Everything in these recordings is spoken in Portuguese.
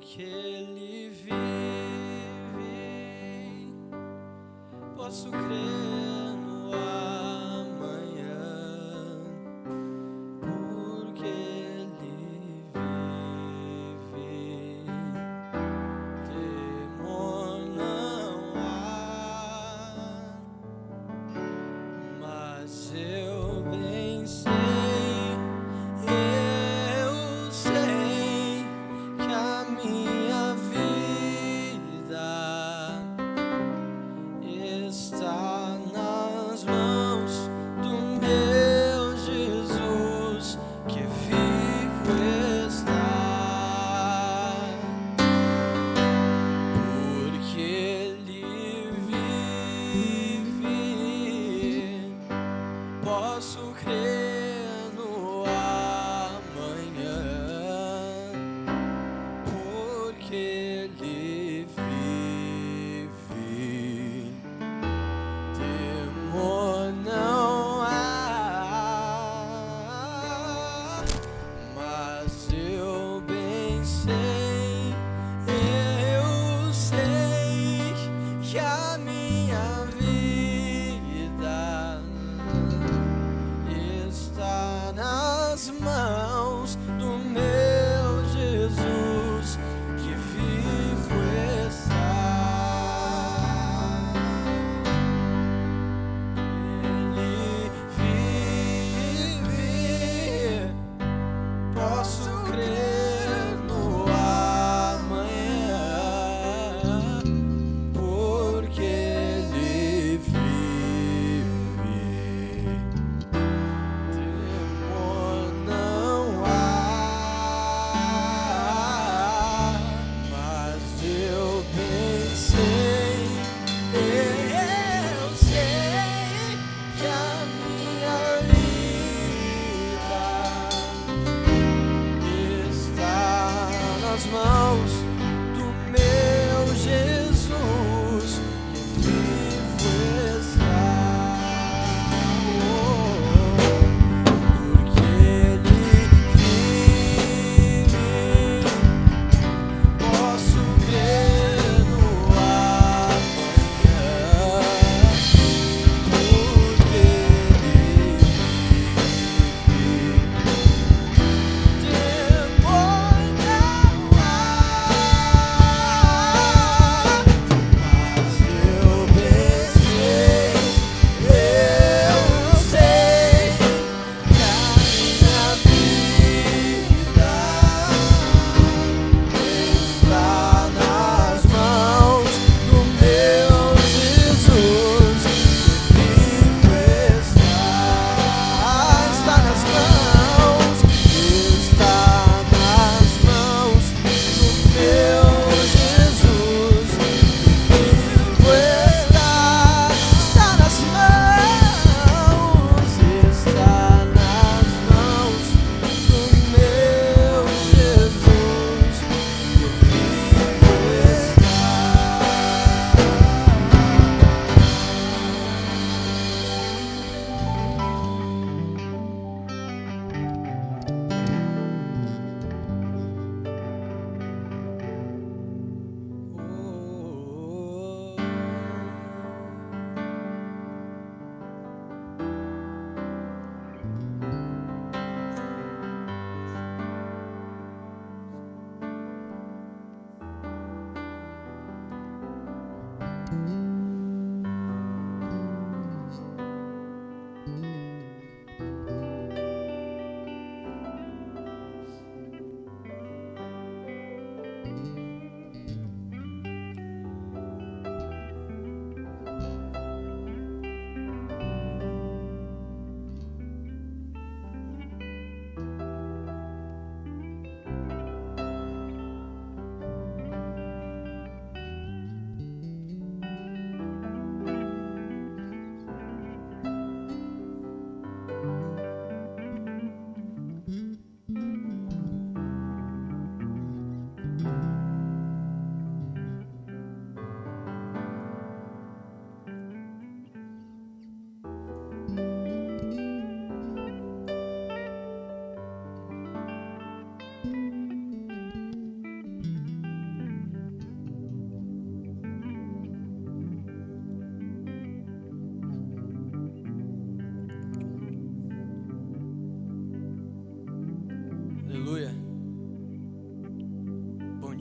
porque Ele vive. Posso crer no amanhã, porque Ele vive. Temor não há, mas eu bem sei, eu sei que a minha vida está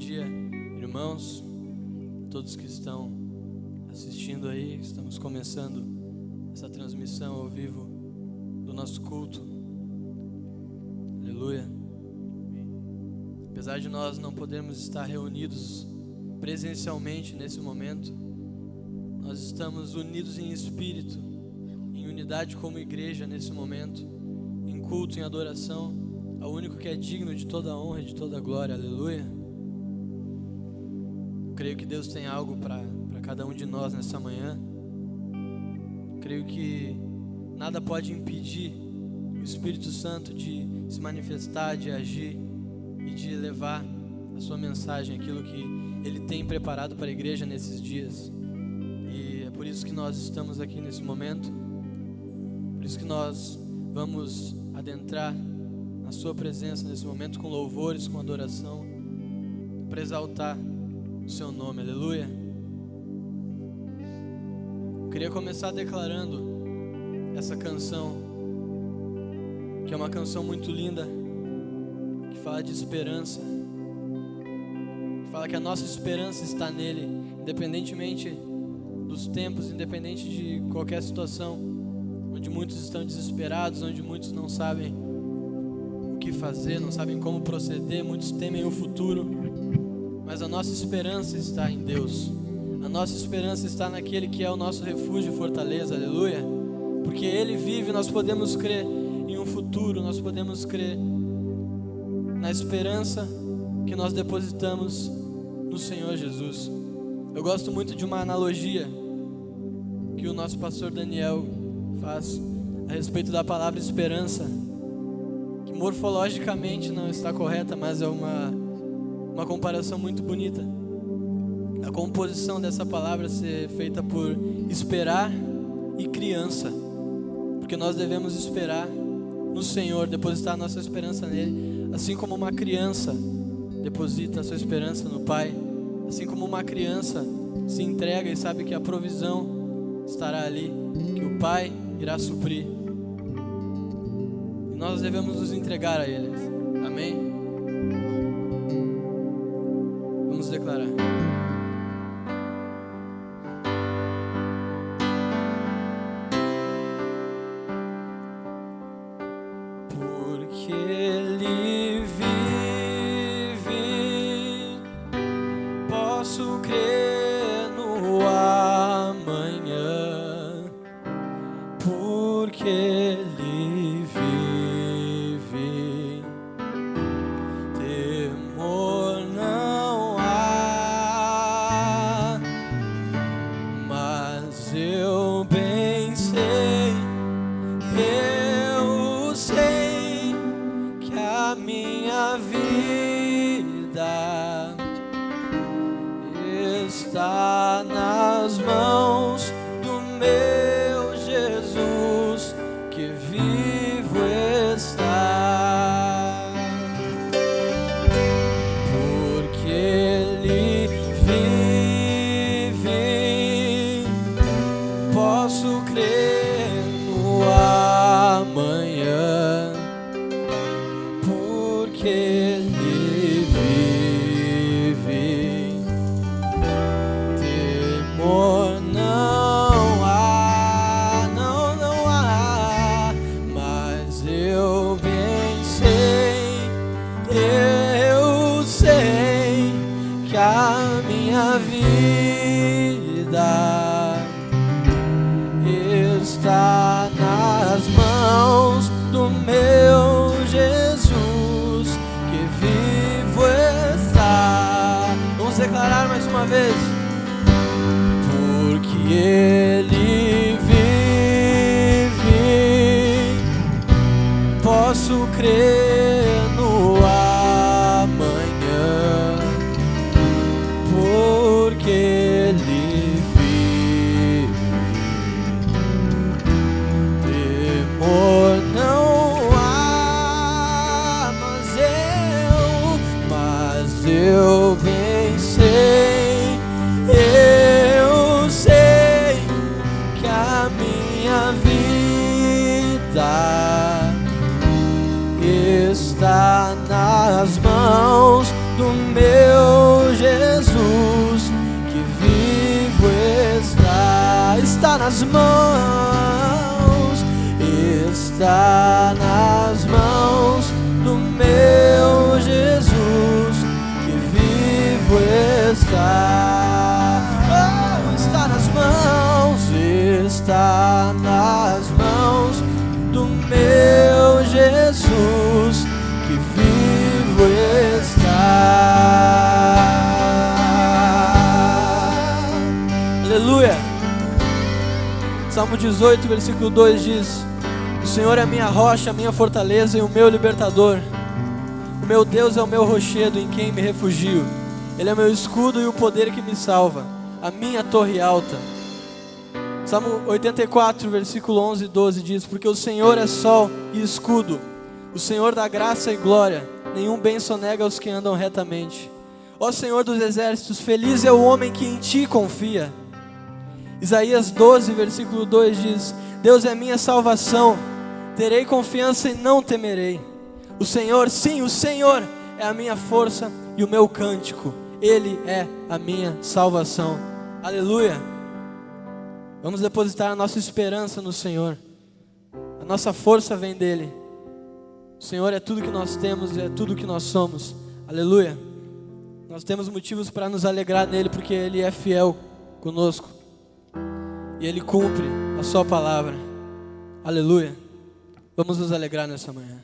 dia, irmãos, todos que estão assistindo aí. Estamos começando essa transmissão ao vivo do nosso culto. Aleluia. Apesar de nós não podermos estar reunidos presencialmente nesse momento, nós estamos unidos em espírito, em unidade como igreja nesse momento, em culto, em adoração ao único que é digno de toda honra e de toda glória. Aleluia. Eu creio que Deus tem algo para cada um de nós nessa manhã. Eu creio que nada pode impedir o Espírito Santo de se manifestar, de agir e de levar a sua mensagem, aquilo que Ele tem preparado para a igreja nesses dias. E é por isso que nós estamos aqui nesse momento, por isso que nós vamos adentrar na sua presença nesse momento com louvores, com adoração, para exaltar o seu nome. Aleluia. Eu queria começar declarando essa canção, que é uma canção muito linda, que fala de esperança, que fala que a nossa esperança está nele, independentemente dos tempos, independente de qualquer situação, onde muitos estão desesperados, onde muitos não sabem o que fazer, não sabem como proceder, muitos temem o futuro, mas a nossa esperança está em Deus. A nossa esperança está naquele que é o nosso refúgio e fortaleza. Aleluia. Porque Ele vive, nós podemos crer em um futuro, nós podemos crer na esperança que nós depositamos no Senhor Jesus. Eu gosto muito de uma analogia que o nosso pastor Daniel faz a respeito da palavra esperança, que morfologicamente não está correta, mas é uma comparação muito bonita. A composição dessa palavra ser feita por esperar e criança, porque nós devemos esperar no Senhor, depositar nossa esperança nele, assim como uma criança deposita a sua esperança no Pai, assim como uma criança se entrega e sabe que a provisão estará ali, que o Pai irá suprir, e nós devemos nos entregar a Ele. Amém? Vamos declarar. Porque Ele vive, posso crer no amanhã. Porque Ele vive, temor não há, mas eu bem sei, eu sei que a minha vida está nas mãos do meu Jesus, que vivo está. Porque Ele vive, posso crer no amanhã. Porque Ele vive, temor não há, não há, mas eu bem sei, eu sei que a minha vida está nas mãos do meu Jesus, que vivo está. Vamos declarar mais uma vez. Porque Ele vive, posso crer no amanhã. Porque Ele vive, temor não há, mas eu bem sei, eu sei que a minha vida está nas mãos do meu Jesus, que vivo está nas mãos, está nas mãos do meu Jesus, que vivo está. Oh, está nas mãos do meu Jesus, que vivo está. Aleluia. Salmo 18, versículo 2 diz: o Senhor é a minha rocha, a minha fortaleza e o meu libertador. O meu Deus é o meu rochedo em quem me refugio. Ele é o meu escudo e o poder que me salva, a minha torre alta. Salmo 84, versículo 11 e 12 diz: porque o Senhor é sol e escudo, o Senhor dá graça e glória, nenhum bem sonega aos que andam retamente. Ó Senhor dos exércitos, feliz é o homem que em ti confia. Isaías 12, versículo 2 diz: Deus é minha salvação, terei confiança e não temerei. O Senhor, sim, o Senhor é a minha força e o meu cântico, Ele é a minha salvação. Aleluia. Vamos depositar a nossa esperança no Senhor. A nossa força vem dEle. O Senhor é tudo que nós temos e é tudo que nós somos. Aleluia. Nós temos motivos para nos alegrar nele, porque Ele é fiel conosco e Ele cumpre a sua palavra. Aleluia. Vamos nos alegrar nessa manhã.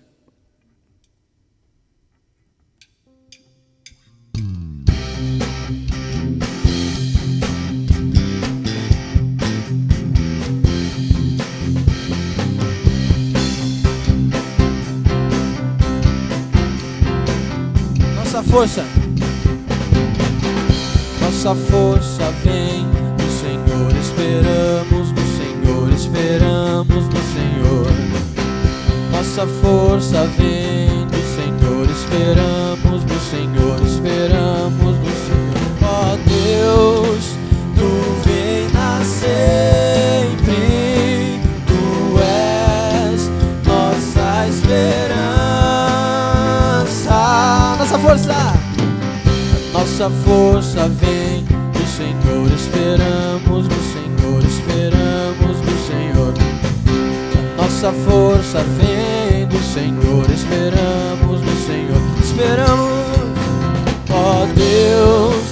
Nossa força vem do Senhor, esperamos no Senhor, esperamos no Senhor. Nossa força vem do Senhor, esperamos no Senhor, esperamos no Senhor. Ó Deus, Tu reinas sempre, Tu és nossa esperança. Nossa força vem do Senhor, esperamos no Senhor, esperamos no Senhor. Nossa força vem do Senhor, esperamos no Senhor, esperamos. Ó Deus,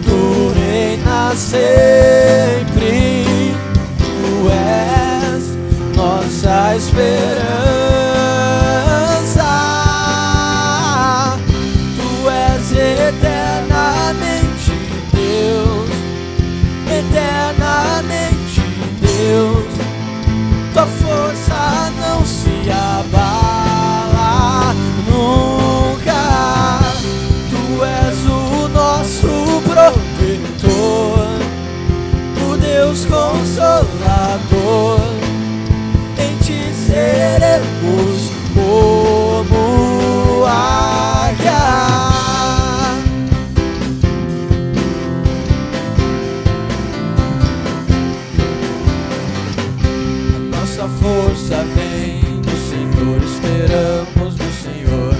Tu reinas sempre, Tu és nossa esperança. Tu és eternamente Deus, eternamente Deus. Tua força não se abala nunca. Tu és o nosso protetor, o Deus consolador. Em Ti seremos como águia. Nossa força vem do Senhor, esperamos no Senhor.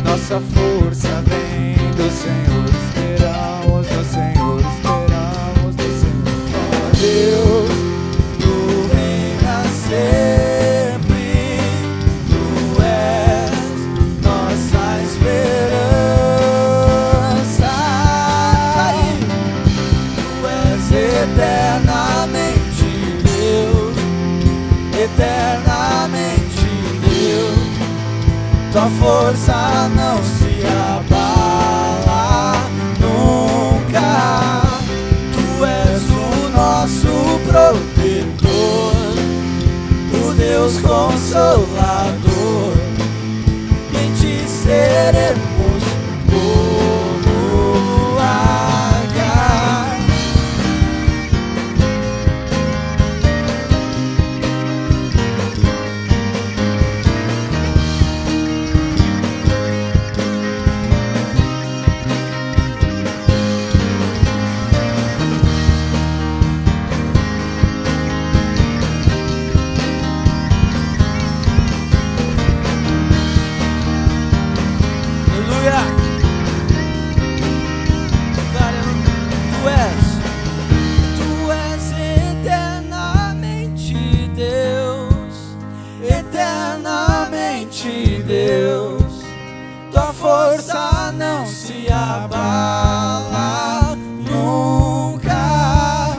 Nossa força vem do Senhor, esperamos no Senhor, esperamos no Senhor. Ó Deus, Tu reinas sempre, Tu és nossa esperança. Tu és eternamente Deus, eternamente Deus. Tua força não se abala nunca. Tu és o nosso protetor, o Deus consolador. Em Ti seremos como águia. eternamente Deus. Tua força não se abala nunca.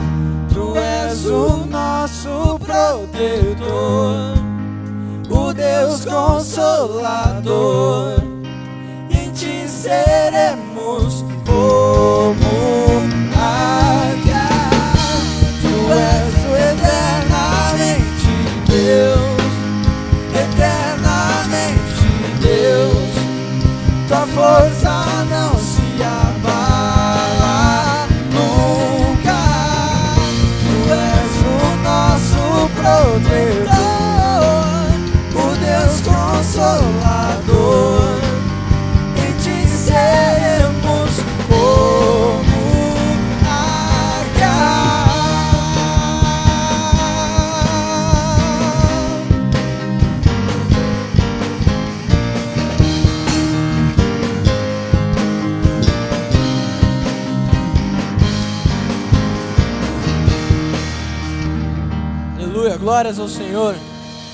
Tu és o nosso protetor, o Deus Consolador. Em ti seremos como águia. Tu és o eternamente Deus, eternamente Deus. Tua força não se abala nunca. Tu és o nosso protetor, o Deus Consolador. Em ti seremos como águia. Aleluia, glórias ao Senhor.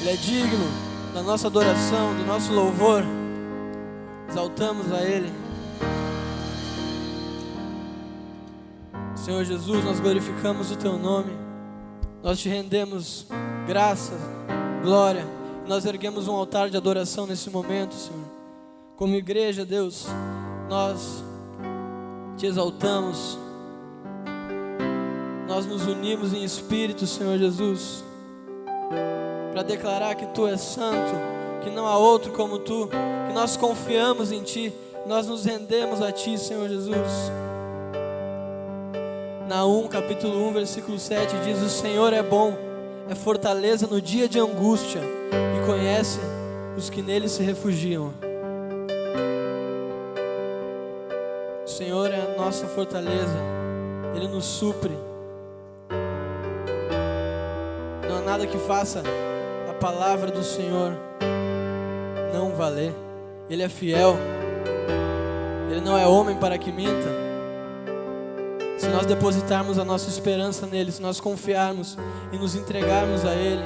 Ele é digno da nossa adoração, do nosso louvor. Exaltamos a Ele. Senhor Jesus, nós glorificamos o Teu nome. Nós te rendemos graça, glória. Nós erguemos um altar de adoração nesse momento, Senhor. Como igreja, Deus, nós te exaltamos. Nós nos unimos em espírito, Senhor Jesus, para declarar que Tu és santo, que não há outro como Tu, que nós confiamos em Ti, nós nos rendemos a Ti, Senhor Jesus. Naum, capítulo 1, versículo 7 diz: o Senhor é bom, é fortaleza no dia de angústia e conhece os que nele se refugiam. O Senhor é a nossa fortaleza, Ele nos supre. Não há nada que faça a palavra do Senhor não valer. Ele é fiel, Ele não é homem para que minta. Se nós depositarmos a nossa esperança nele, se nós confiarmos e nos entregarmos a Ele,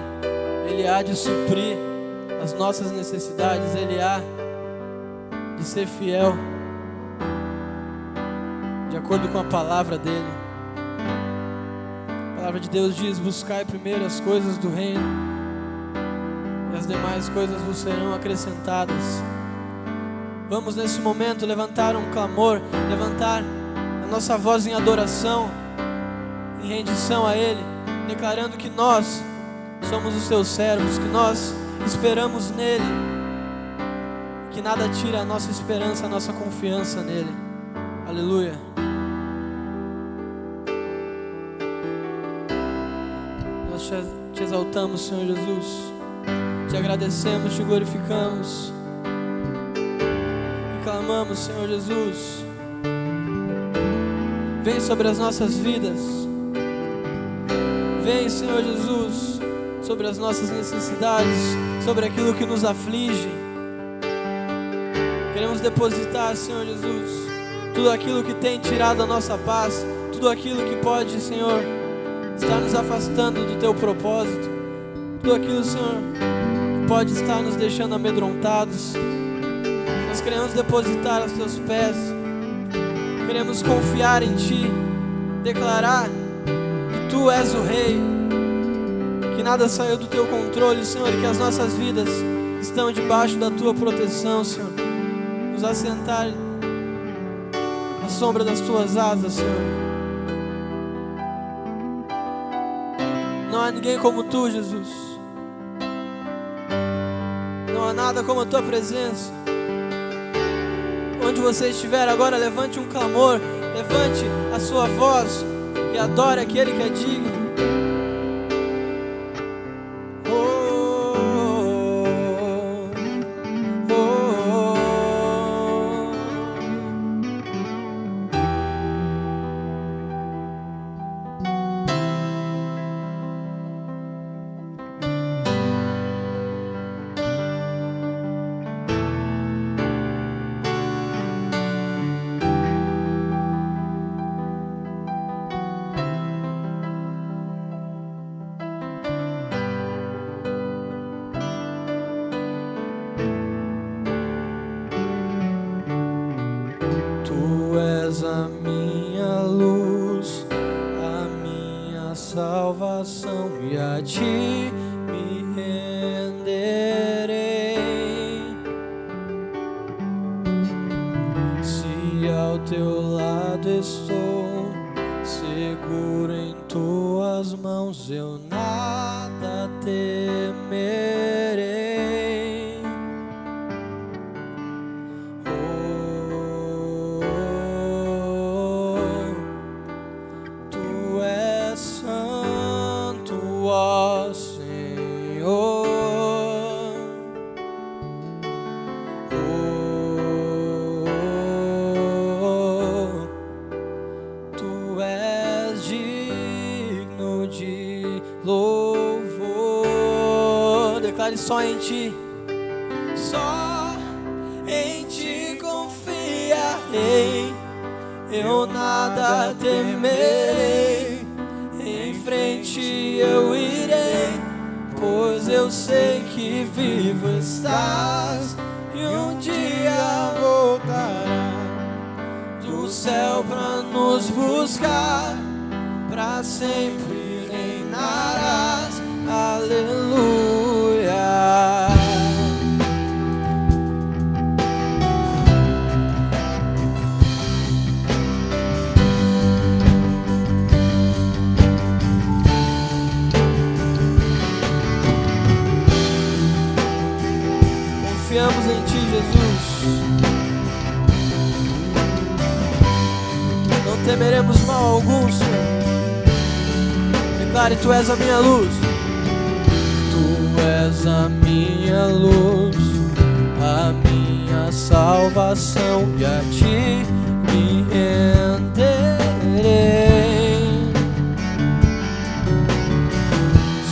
Ele há de suprir as nossas necessidades, Ele há de ser fiel de acordo com a palavra dEle. A palavra de Deus diz: buscai primeiro as coisas do reino, e as demais coisas vos serão acrescentadas. Vamos nesse momento levantar um clamor, levantar a nossa voz em adoração, em rendição a Ele, declarando que nós somos os seus servos, que nós esperamos nele, que nada tira a nossa esperança, a nossa confiança nele. Aleluia. Nós te exaltamos, Senhor Jesus, te agradecemos, te glorificamos e clamamos, Senhor Jesus, vem sobre as nossas vidas, vem, Senhor Jesus, sobre as nossas necessidades, sobre aquilo que nos aflige. Queremos depositar, Senhor Jesus, tudo aquilo que tem tirado a nossa paz, tudo aquilo que pode, Senhor, estar nos afastando do Teu propósito, tudo aquilo, Senhor, que pode estar nos deixando amedrontados. Nós queremos depositar aos Teus pés, queremos confiar em Ti, declarar que Tu és o Rei, que nada saiu do Teu controle, Senhor, e que as nossas vidas estão debaixo da Tua proteção, Senhor. Nos assentar à sombra das Tuas asas, Senhor. Não há ninguém como Tu, Jesus. Não há nada como a Tua presença. Onde você estiver agora, levante um clamor, levante a sua voz e adore aquele que é digno. és a minha luz, a minha salvação, e a ti me renderei. Se ao teu lado estou, seguro em tuas mãos, eu nada temerei. Tu és santo, ó Senhor. Tu és digno de louvor. Declare: só em ti, só em ti confiarei, eu nada temerei, em frente eu irei, pois eu sei que vivo estás, e um dia voltará do céu pra nos buscar, pra sempre reinarás. Aleluia. Confiamos em ti, Jesus. Não temeremos mal algum, Senhor. Declare: tu és a minha luz. Tu és a minha luz, a minha salvação, e a ti me renderei.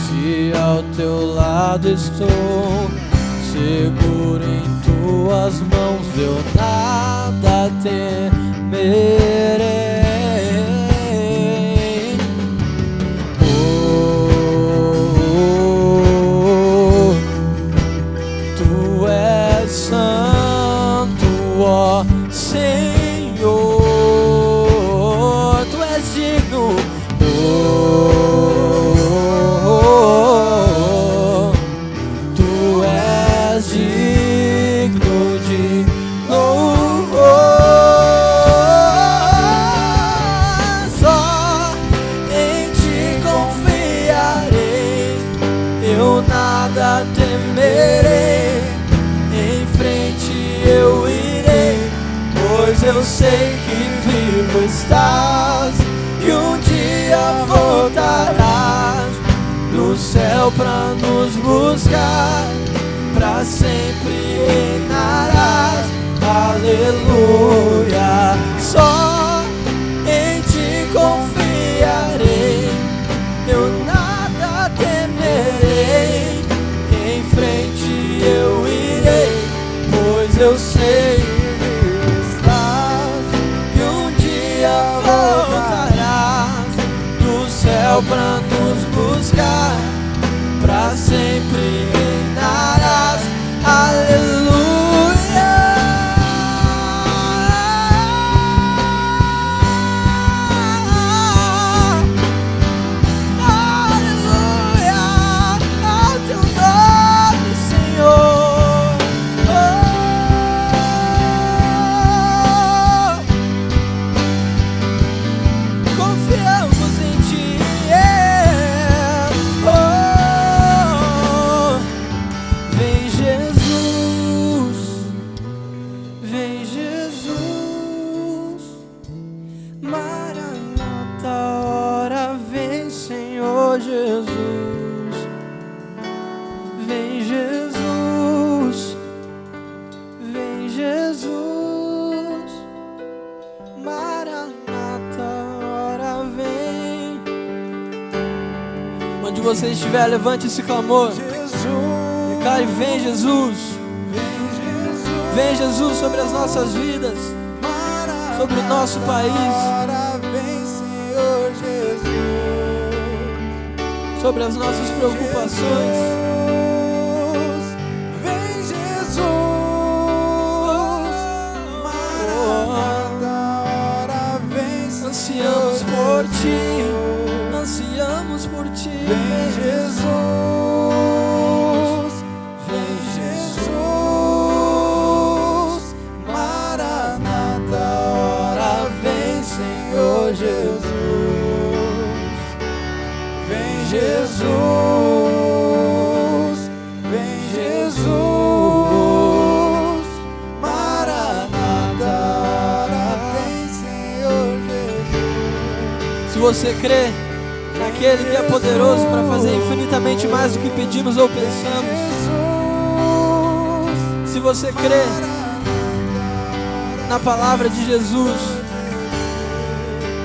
Se ao teu lado estou, seguro em tuas mãos, eu nada temerei. Tu és santo, ó Senhor. Tu és digno. Tu és digno de louvor. Só em ti confiarei, eu nada temerei, em frente eu irei, pois eu sei que vivo estás, e um dia voltarás do céu pra nos buscar, pra sempre reinarás. Aleluia. Só em ti confiarei, eu nada temerei, em frente eu irei, pois eu sei que estás, e um dia voltarás do céu pra nos buscar, pra sempre reinarás. Aleluia. Aleluia ao teu nome, Senhor. Confiamos em ti. Vem Jesus, vem Jesus, Maranata, hora vem, Senhor Jesus. Vem Jesus, vem Jesus, Maranata, hora vem. Onde você estiver, levante esse clamor. Declare: vem Jesus, vem Jesus sobre as nossas vidas, sobre o nosso país, sobre as nossas preocupações. Vem Jesus, Maranata, você crê naquele que é poderoso para fazer infinitamente mais do que pedimos ou pensamos, se você crê na palavra de Jesus,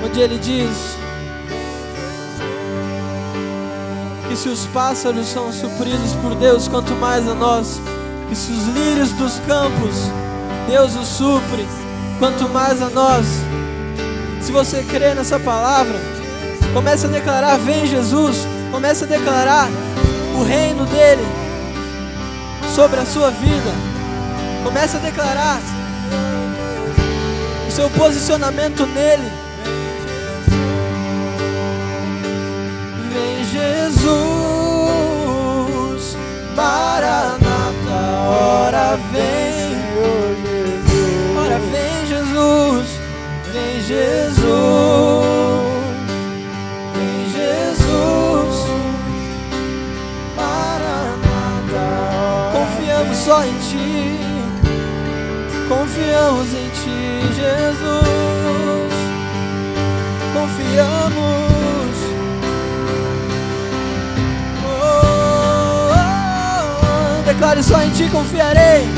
onde ele diz que se os pássaros são supridos por Deus, quanto mais a nós, que se os lírios dos campos Deus os supre, quanto mais a nós. Se você crê nessa palavra, comece a declarar: vem Jesus. Comece a declarar o reino dele sobre a sua vida. Comece a declarar o seu posicionamento nele. Vem Jesus, Maranata, ora vem. Ora vem Jesus, vem Jesus, vem Jesus, Maranata. Confiamos só em ti, confiamos em ti, Jesus, confiamos. Declare: só em ti confiarei.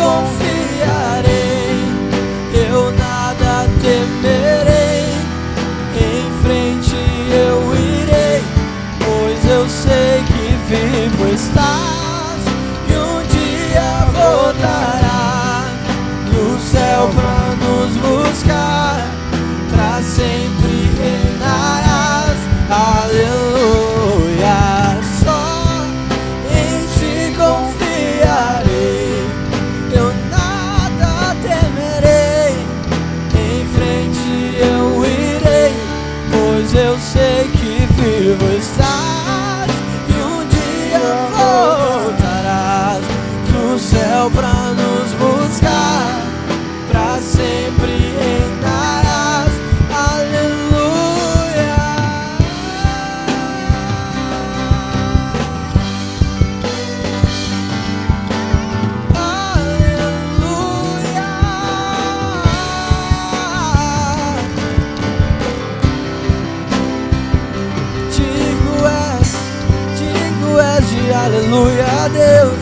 Confiarei, eu nada temerei, em frente eu irei, pois eu sei que vivo estás, e um dia voltarás do céu pra nos buscar, pra sempre reinarás, aleluia. Só em ti confiarei, eu sei que vivo estás, e um dia voltarás do céu pra nos buscar, pra sempre reinarás, aleluia. Aleluia a Deus.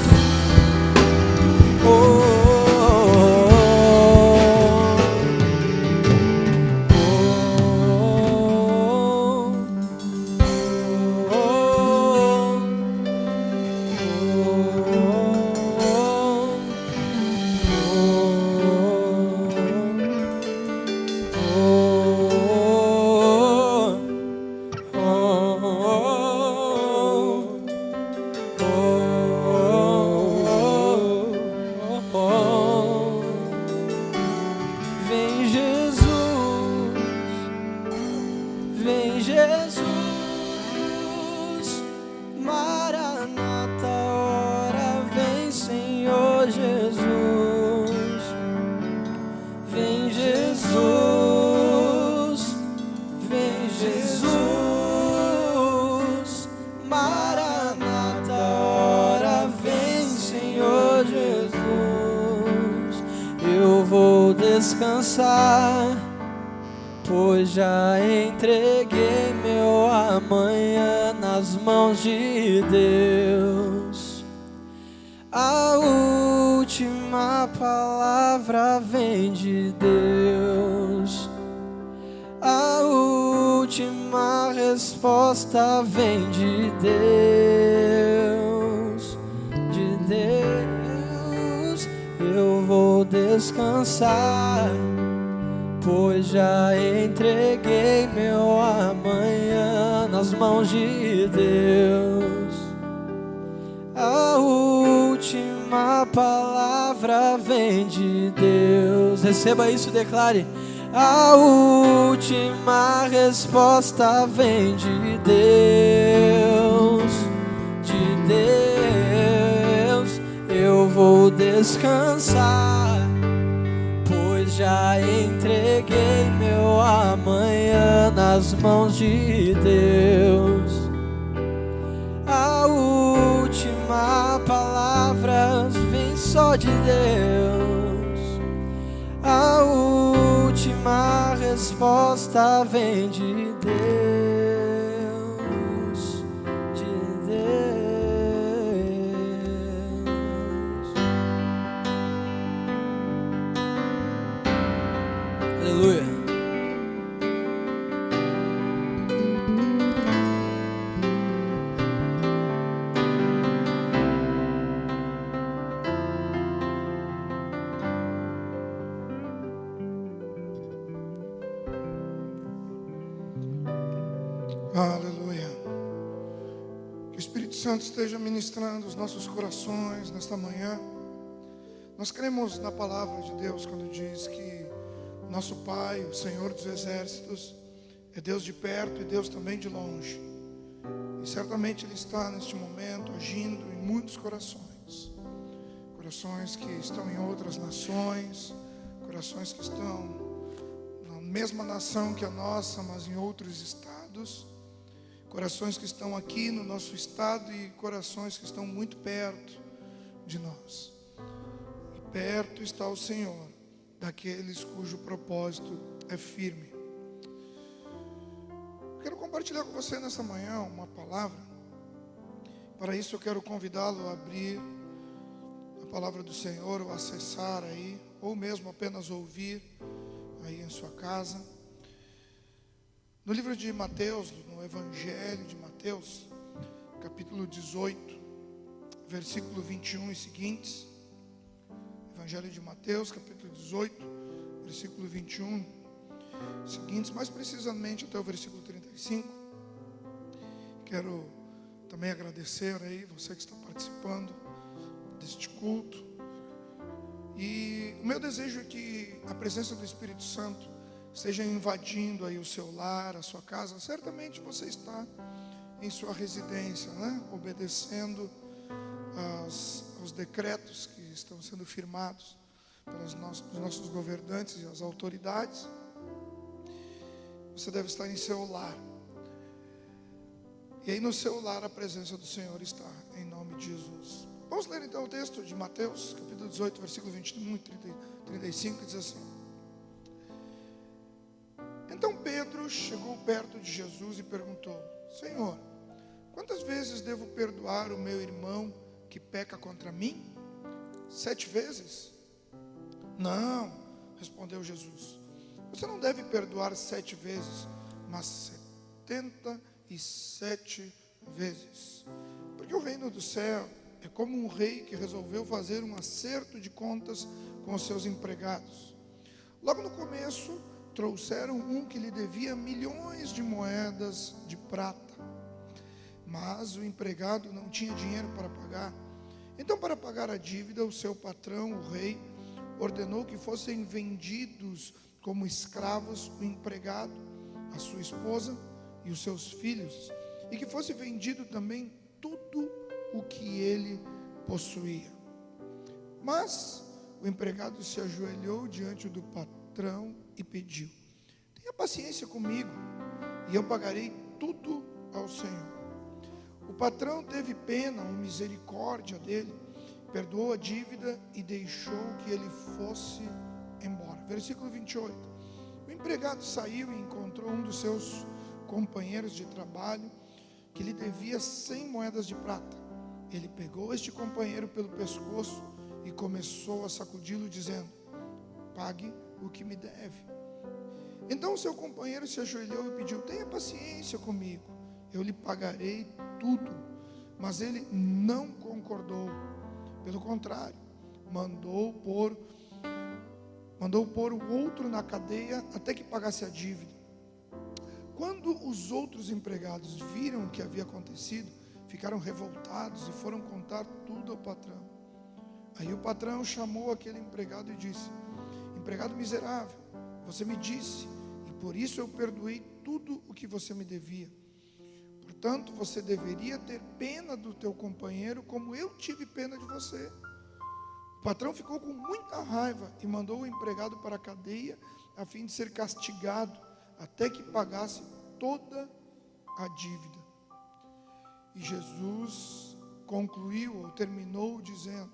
Descansar, pois já entreguei meu amanhã nas mãos de Deus. A última palavra vem de Deus, a última resposta vem de Deus, de Deus. Eu vou descansar, pois já entreguei meu amanhã nas mãos de Deus. A última palavra vem de Deus. Receba isso, declare: a última resposta vem de Deus, de Deus. Eu vou descansar, pois já entreguei meu amanhã nas mãos de Deus. A última palavra vem só de Deus. A resposta vem de Deus, de Deus. Aleluia. Aleluia. Que o Espírito Santo esteja ministrando os nossos corações nesta manhã. Nós cremos na palavra de Deus quando diz que nosso Pai, o Senhor dos Exércitos, é Deus de perto e Deus também de longe. E certamente Ele está neste momento agindo em muitos corações. Corações que estão em outras nações, corações que estão na mesma nação que a nossa, mas em outros estados. Corações que estão aqui no nosso estado e corações que estão muito perto de nós. E perto está o Senhor, daqueles cujo propósito é firme. Eu quero compartilhar com você nessa manhã uma palavra. Para isso eu quero convidá-lo a abrir a palavra do Senhor, ou acessar aí, ou mesmo apenas ouvir aí em sua casa. No livro de Mateus, no Evangelho de Mateus, capítulo 18, versículo 21 e seguintes. Evangelho de Mateus, capítulo 18, versículo 21 e seguintes, mais precisamente até o versículo 35. Quero também agradecer aí você que está participando deste culto. E o meu desejo é que a presença do Espírito Santo esteja invadindo aí o seu lar, a sua casa. Certamente você está em sua residência, né? Obedecendo aos decretos que estão sendo firmados pelos nossos governantes e as autoridades. Você deve estar em seu lar. E aí no seu lar a presença do Senhor está, em nome de Jesus. Vamos ler então o texto de Mateus, capítulo 18, versículo 21 e 35, que diz assim: Então Pedro chegou perto de Jesus e perguntou: Senhor, quantas vezes devo perdoar o meu irmão que peca contra mim? 7 vezes? Não, respondeu Jesus. Você não deve perdoar 7 vezes, mas 77 vezes. Porque o reino do céu é como um rei que resolveu fazer um acerto de contas com os seus empregados. Logo no começo, trouxeram um que lhe devia milhões de moedas de prata. Mas o empregado não tinha dinheiro para pagar. Então, para pagar a dívida, o seu patrão, o rei, ordenou que fossem vendidos como escravos o empregado, a sua esposa e os seus filhos, e que fosse vendido também tudo o que ele possuía. Mas o empregado se ajoelhou diante do patrão e pediu: Tenha paciência comigo, e eu pagarei tudo ao Senhor. O patrão teve pena ou misericórdia dele, perdoou a dívida e deixou que ele fosse embora. Versículo 28. O empregado saiu e encontrou um dos seus companheiros de trabalho que lhe devia 100 moedas de prata. Ele pegou este companheiro pelo pescoço e começou a sacudi-lo, dizendo: Pague o que me deve. Então o seu companheiro se ajoelhou e pediu: Tenha paciência comigo, eu lhe pagarei tudo. Mas ele não concordou. Pelo contrário, mandou pôr o outro na cadeia até que pagasse a dívida. Quando os outros empregados viram o que havia acontecido, ficaram revoltados e foram contar tudo ao patrão. Aí o patrão chamou aquele empregado e disse: Empregado miserável, você me disse, e por isso eu perdoei tudo o que você me devia. Portanto, você deveria ter pena do teu companheiro, como eu tive pena de você. O patrão ficou com muita raiva e mandou o empregado para a cadeia, a fim de ser castigado, até que pagasse toda a dívida. E Jesus concluiu ou terminou dizendo: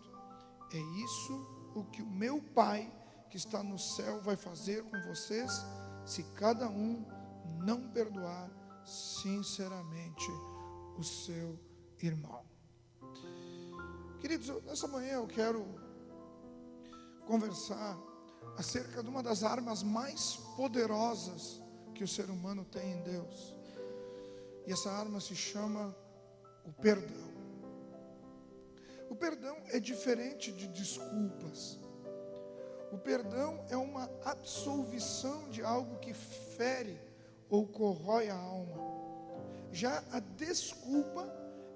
É isso o que o meu Pai que está no céu vai fazer com vocês se cada um não perdoar sinceramente o seu irmão. Queridos, nessa manhã eu quero conversar acerca de uma das armas mais poderosas que o ser humano tem em Deus. E essa arma se chama o perdão. O perdão é diferente de desculpas. O perdão é uma absolvição de algo que fere ou corrói a alma. Já a desculpa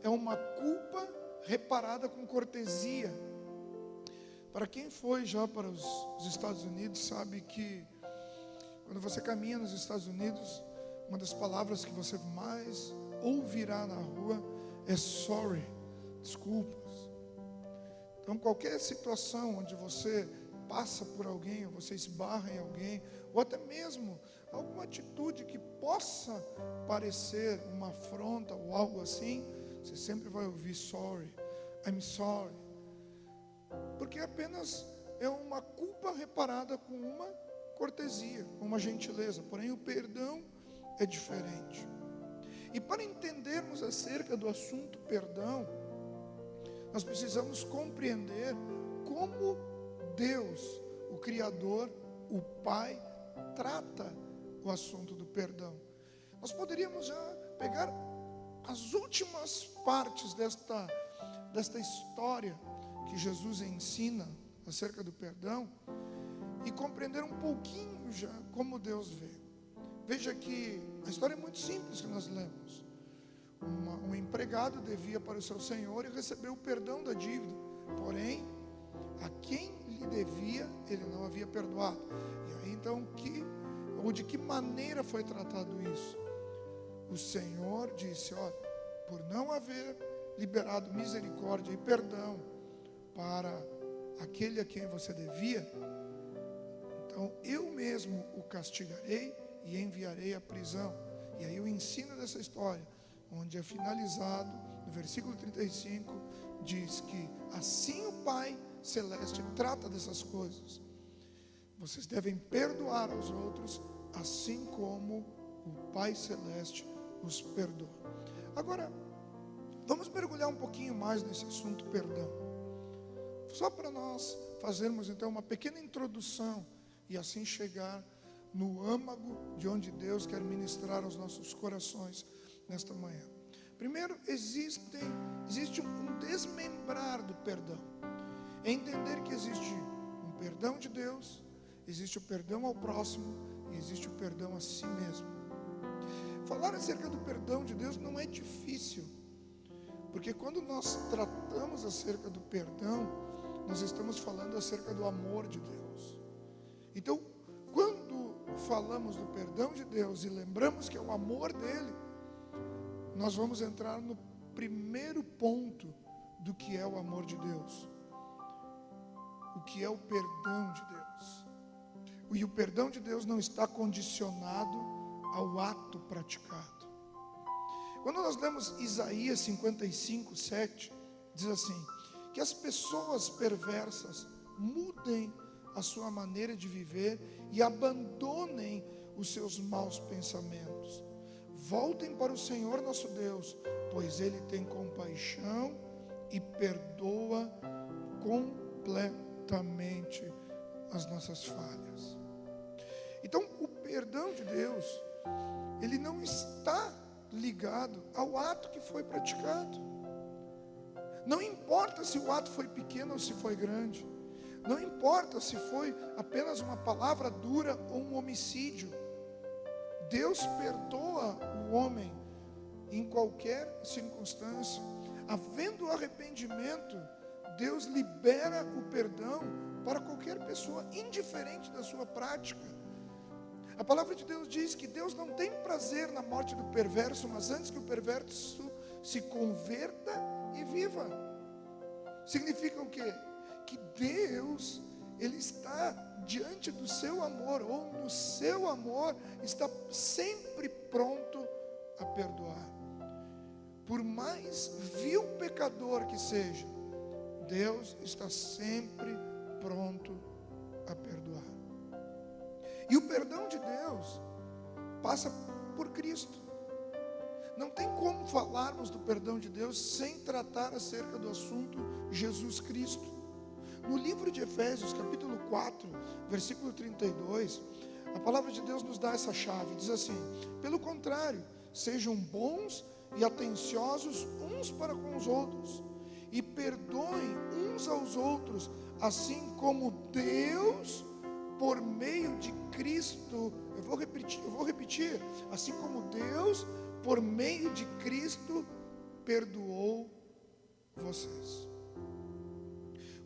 é uma culpa reparada com cortesia. Para quem foi já para os Estados Unidos, sabe que quando você caminha nos Estados Unidos, uma das palavras que você mais ouvirá na rua é sorry, desculpas. Então qualquer situação onde você passa por alguém, ou você esbarra em alguém, ou até mesmo alguma atitude que possa parecer uma afronta ou algo assim, você sempre vai ouvir sorry, I'm sorry. Porque apenas é uma culpa reparada com uma cortesia, com uma gentileza. Porém o perdão é diferente. E para entendermos acerca do assunto perdão, nós precisamos compreender como Deus, o Criador, o Pai, trata o assunto do perdão. Nós poderíamos já pegar as últimas partes desta história que Jesus ensina acerca do perdão e compreender um pouquinho já como Deus vê. Veja que a história é muito simples que nós lemos. Um empregado devia para o seu senhor e recebeu o perdão da dívida. Porém, a quem lhe devia, ele não havia perdoado. E aí então, de que maneira foi tratado isso? O Senhor disse, olha, por não haver liberado misericórdia e perdão para aquele a quem você devia, então eu mesmo o castigarei e enviarei à prisão. E aí o ensino dessa história, onde é finalizado, no versículo 35, diz que assim o Pai Celeste trata dessas coisas. Vocês devem perdoar aos outros, assim como o Pai Celeste os perdoa. Agora, vamos mergulhar um pouquinho mais nesse assunto perdão. Só para nós fazermos então uma pequena introdução e assim chegar no âmago de onde Deus quer ministrar aos nossos corações nesta manhã. Primeiro, existe um desmembrar do perdão. É entender que existe um perdão de Deus, existe o perdão ao próximo e existe o perdão a si mesmo. Falar acerca do perdão de Deus não é difícil, porque quando nós tratamos acerca do perdão, nós estamos falando acerca do amor de Deus. Então, quando falamos do perdão de Deus e lembramos que é o amor dele, nós vamos entrar no primeiro ponto do que é o amor de Deus. O que é o perdão de Deus. E o perdão de Deus não está condicionado ao ato praticado. Quando nós lemos Isaías 55, 7, diz assim, que as pessoas perversas mudem a sua maneira de viver e abandonem os seus maus pensamentos. Voltem para o Senhor nosso Deus, pois Ele tem compaixão e perdoa completamente as nossas falhas. Então, o perdão de Deus, ele não está ligado ao ato que foi praticado. Não importa se o ato foi pequeno ou se foi grande. Não importa se foi apenas uma palavra dura ou um homicídio. Deus perdoa o homem em qualquer circunstância. Havendo arrependimento, Deus libera o perdão para qualquer pessoa, indiferente da sua prática. A palavra de Deus diz que Deus não tem prazer na morte do perverso, mas antes que o perverso se converta e viva. Significa o quê? Que Deus, Ele está diante do seu amor, ou no seu amor, está sempre pronto a perdoar. Por mais vil pecador que seja, Deus está sempre pronto a perdoar. E o perdão de Deus passa por Cristo. Não tem como falarmos do perdão de Deus sem tratar acerca do assunto Jesus Cristo. No livro de Efésios, capítulo 4, versículo 32, a palavra de Deus nos dá essa chave. Diz assim: pelo contrário, sejam bons e atenciosos uns para com os outros, e perdoem uns aos outros, assim como Deus, por meio de Cristo, eu vou repetir, assim como Deus, por meio de Cristo, perdoou vocês.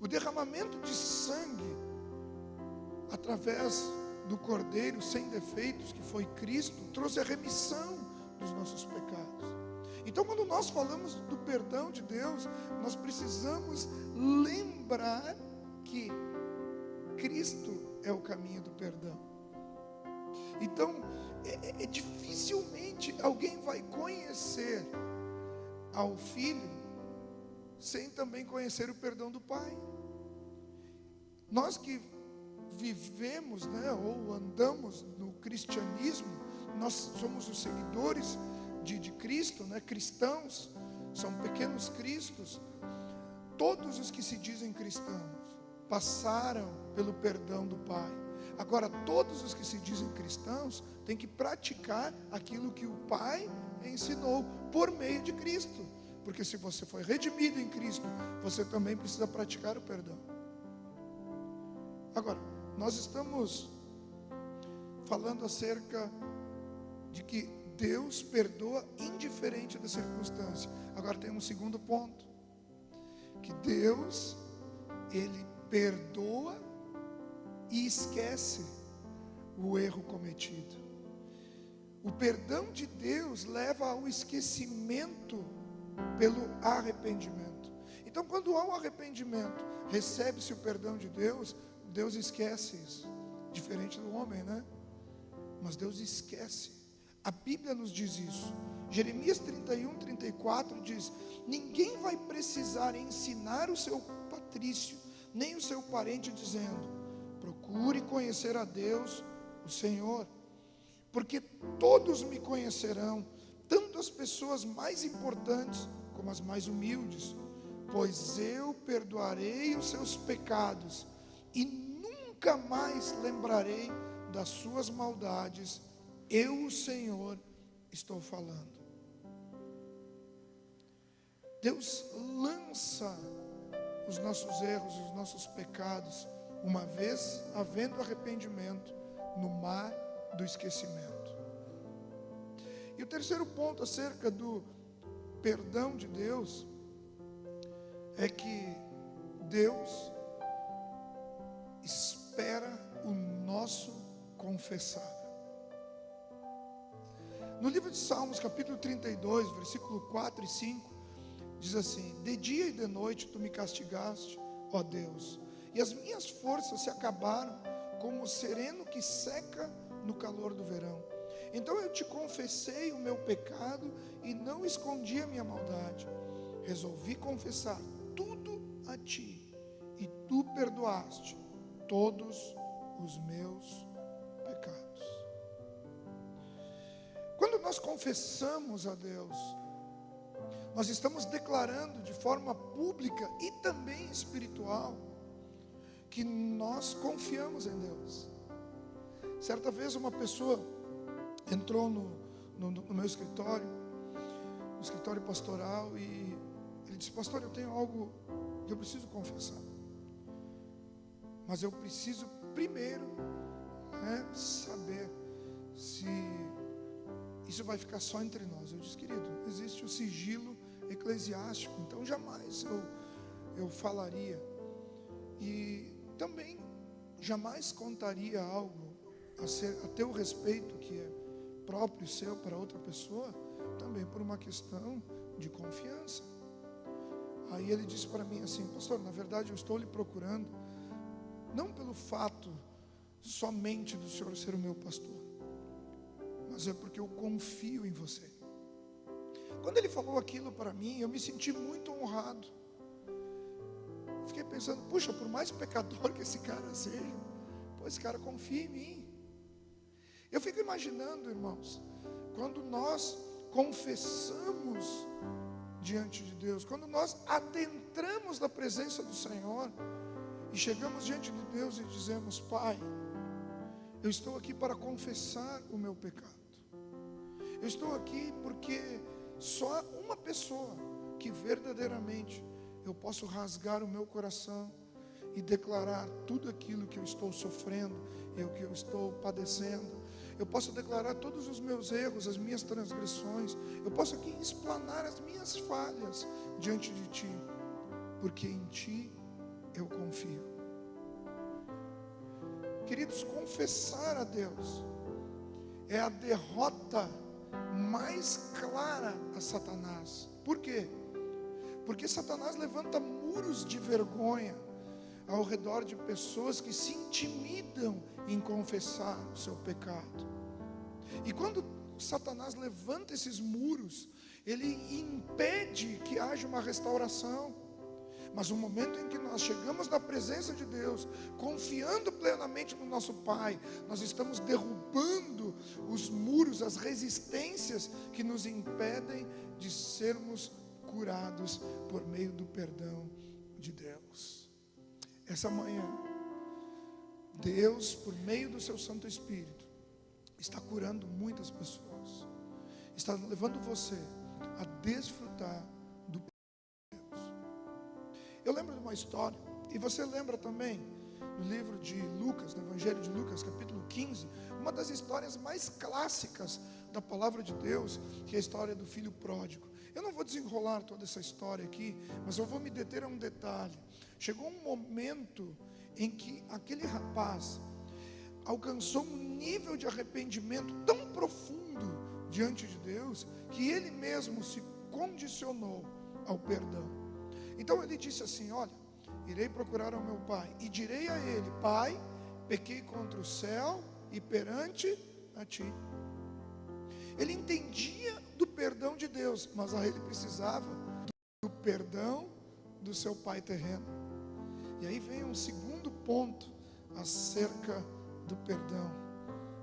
O derramamento de sangue, através do Cordeiro sem defeitos, que foi Cristo, trouxe a remissão dos nossos pecados. Então, quando nós falamos do perdão de Deus, nós precisamos lembrar que Cristo é o caminho do perdão. Então, dificilmente alguém vai conhecer ao Filho sem também conhecer o perdão do Pai. Nós que vivemos, ou andamos no cristianismo, nós somos os seguidores de Cristo, cristãos, são pequenos cristos. Todos os que se dizem cristãos passaram pelo perdão do Pai. Agora, todos os que se dizem cristãos têm que praticar aquilo que o Pai ensinou por meio de Cristo. Porque se você foi redimido em Cristo, você também precisa praticar o perdão. Agora, nós estamos falando acerca de que Deus perdoa indiferente da circunstância. Agora tem um segundo ponto, que Deus, Ele perdoa e esquece o erro cometido. O perdão de Deus leva ao esquecimento pelo arrependimento. Então, quando há um arrependimento, recebe-se o perdão de Deus, Deus esquece isso. Diferente do homem, Mas Deus esquece. A Bíblia nos diz isso. Jeremias 31, 34 diz: ninguém vai precisar ensinar o seu patrício, nem o seu parente, dizendo: procure conhecer a Deus, o Senhor, porque todos me conhecerão, tanto as pessoas mais importantes como as mais humildes, pois eu perdoarei os seus pecados e nunca mais lembrarei das suas maldades. Eu, o Senhor, estou falando. Deus lança os nossos erros, os nossos pecados, uma vez havendo arrependimento, no mar do esquecimento. E o terceiro ponto acerca do perdão de Deus é que Deus espera o nosso confessar. No livro de Salmos, capítulo 32, versículo 4 e 5, diz assim: de dia e de noite tu me castigaste, ó Deus, e as minhas forças se acabaram como o sereno que seca no calor do verão. Então eu te confessei o meu pecado e não escondi a minha maldade. Resolvi confessar tudo a ti, e tu perdoaste todos os meus pecados. Quando nós confessamos a Deus, nós estamos declarando de forma pública e também espiritual que nós confiamos em Deus. Certa vez uma pessoa entrou no meu escritório, no escritório pastoral, e ele disse: pastor, eu tenho algo que eu preciso confessar, mas eu preciso primeiro saber se isso vai ficar só entre nós. Eu disse: querido, existe o sigilo eclesiástico, então jamais eu falaria, e também jamais contaria algo a teu respeito que é próprio seu para outra pessoa, também por uma questão de confiança. Aí ele disse para mim assim: pastor, na verdade eu estou lhe procurando, não pelo fato somente do senhor ser o meu pastor, mas é porque eu confio em você. Quando ele falou aquilo para mim, eu me senti muito honrado. Fiquei pensando: puxa, por mais pecador que esse cara seja, esse cara confia em mim. Eu fico imaginando, irmãos, quando nós confessamos diante de Deus, quando nós adentramos na presença do Senhor e chegamos diante de Deus e dizemos: Pai, eu estou aqui para confessar o meu pecado. Eu estou aqui porque só uma pessoa que verdadeiramente eu posso rasgar o meu coração e declarar tudo aquilo que eu estou sofrendo e o que eu estou padecendo. Eu posso declarar todos os meus erros, as minhas transgressões. Eu posso aqui explanar as minhas falhas diante de Ti, porque em Ti eu confio. Queridos, confessar a Deus é a derrota mais clara a Satanás. Por quê? Porque Satanás levanta muros de vergonha ao redor de pessoas que se intimidam em confessar o seu pecado. E quando Satanás levanta esses muros, ele impede que haja uma restauração. Mas no momento em que nós chegamos na presença de Deus, confiando plenamente no nosso Pai, nós estamos derrubando os muros, as resistências que nos impedem de sermos curados por meio do perdão de Deus. Essa manhã, Deus, por meio do seu Santo Espírito, está curando muitas pessoas, está levando você a desfrutar do perdão de Deus. Eu lembro de uma história, e você lembra também, no livro de Lucas, no Evangelho de Lucas, capítulo 15, uma das histórias mais clássicas da palavra de Deus, que é a história do filho pródigo. Eu não vou desenrolar toda essa história aqui, mas eu vou me deter a um detalhe. Chegou um momento em que aquele rapaz alcançou um nível de arrependimento tão profundo diante de Deus, que ele mesmo se condicionou ao perdão. Então ele disse assim: olha, irei procurar ao meu pai e direi a ele: Pai, pequei contra o céu e perante a ti. Ele entendia do perdão de Deus, mas ele precisava do perdão do seu pai terreno. E aí vem um segundo ponto acerca do perdão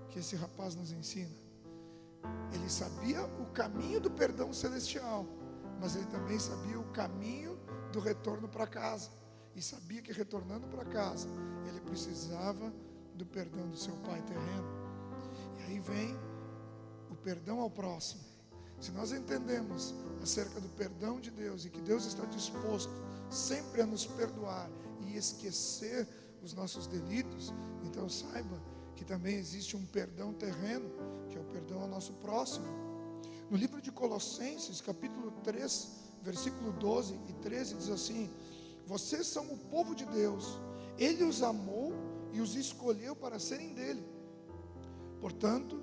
que esse rapaz nos ensina. Ele sabia o caminho do perdão celestial, mas ele também sabia o caminho do retorno para casa, e sabia que retornando para casa ele precisava do perdão do seu pai terreno. E aí vem o perdão ao próximo. Se nós entendemos acerca do perdão de Deus e que Deus está disposto sempre a nos perdoar e esquecer os nossos delitos, então saiba que também existe um perdão terreno, que é o perdão ao nosso próximo. No livro de Colossenses, capítulo 3, versículo 12 e 13, diz assim: vocês são o povo de Deus, Ele os amou e os escolheu para serem dele. Portanto,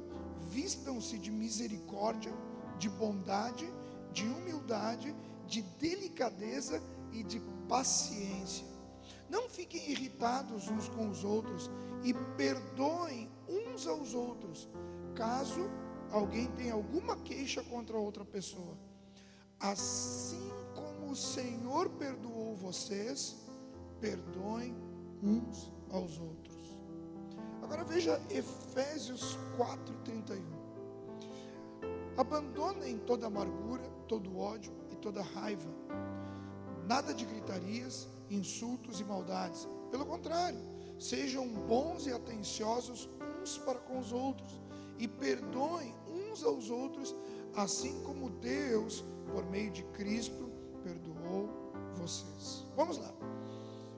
vistam-se de misericórdia, de bondade, de humildade, de delicadeza e de paciência. Não fiquem irritados uns com os outros e perdoem uns aos outros, caso alguém tenha alguma queixa contra outra pessoa. Assim como o Senhor perdoou vocês, perdoem uns aos outros. Agora veja Efésios 4:31. Abandonem toda amargura, todo ódio e toda raiva. Nada de gritarias, insultos e maldades. Pelo contrário, sejam bons e atenciosos uns para com os outros e perdoem uns aos outros, assim como Deus, por meio de Cristo, perdoou vocês. Vamos lá.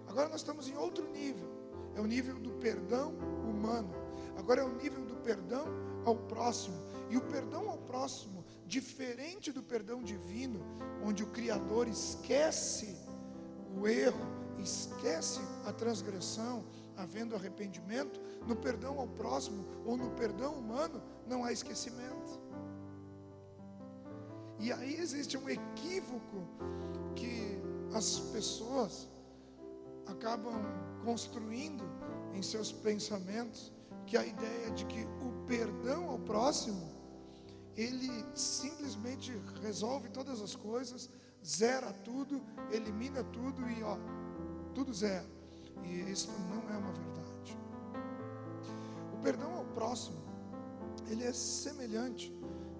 Agora nós estamos em outro nível. É o nível do perdão humano. Agora é o nível do perdão ao próximo. E o perdão ao próximo, diferente do perdão divino, onde o Criador esquece o erro, esquece a transgressão, havendo arrependimento, no perdão ao próximo ou no perdão humano não há esquecimento. E aí existe um equívoco que as pessoas acabam construindo em seus pensamentos, que é a ideia de que o perdão ao próximo, ele simplesmente resolve todas as coisas, zera tudo, elimina tudo e tudo zero. E isso não é uma verdade. O perdão ao próximo ele é semelhante.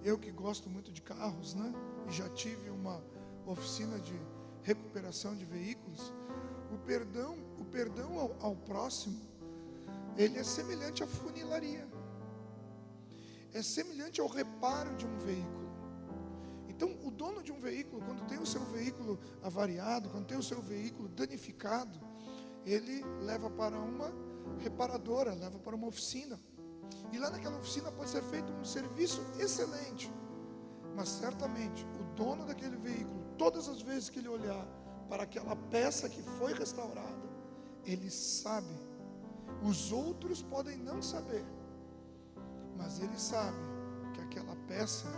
Eu que gosto muito de carros, né? E já tive uma oficina de recuperação de veículos. O perdão ao próximo, ele é semelhante à funilaria. É semelhante ao reparo de um veículo. Então, o dono de um veículo, quando tem o seu veículo avariado, quando tem o seu veículo danificado, ele leva para uma reparadora, leva para uma oficina. E lá naquela oficina pode ser feito um serviço excelente. Mas certamente, o dono daquele veículo, todas as vezes que ele olhar para aquela peça que foi restaurada, ele sabe. Os outros podem não saber, mas ele sabe que aquela peça,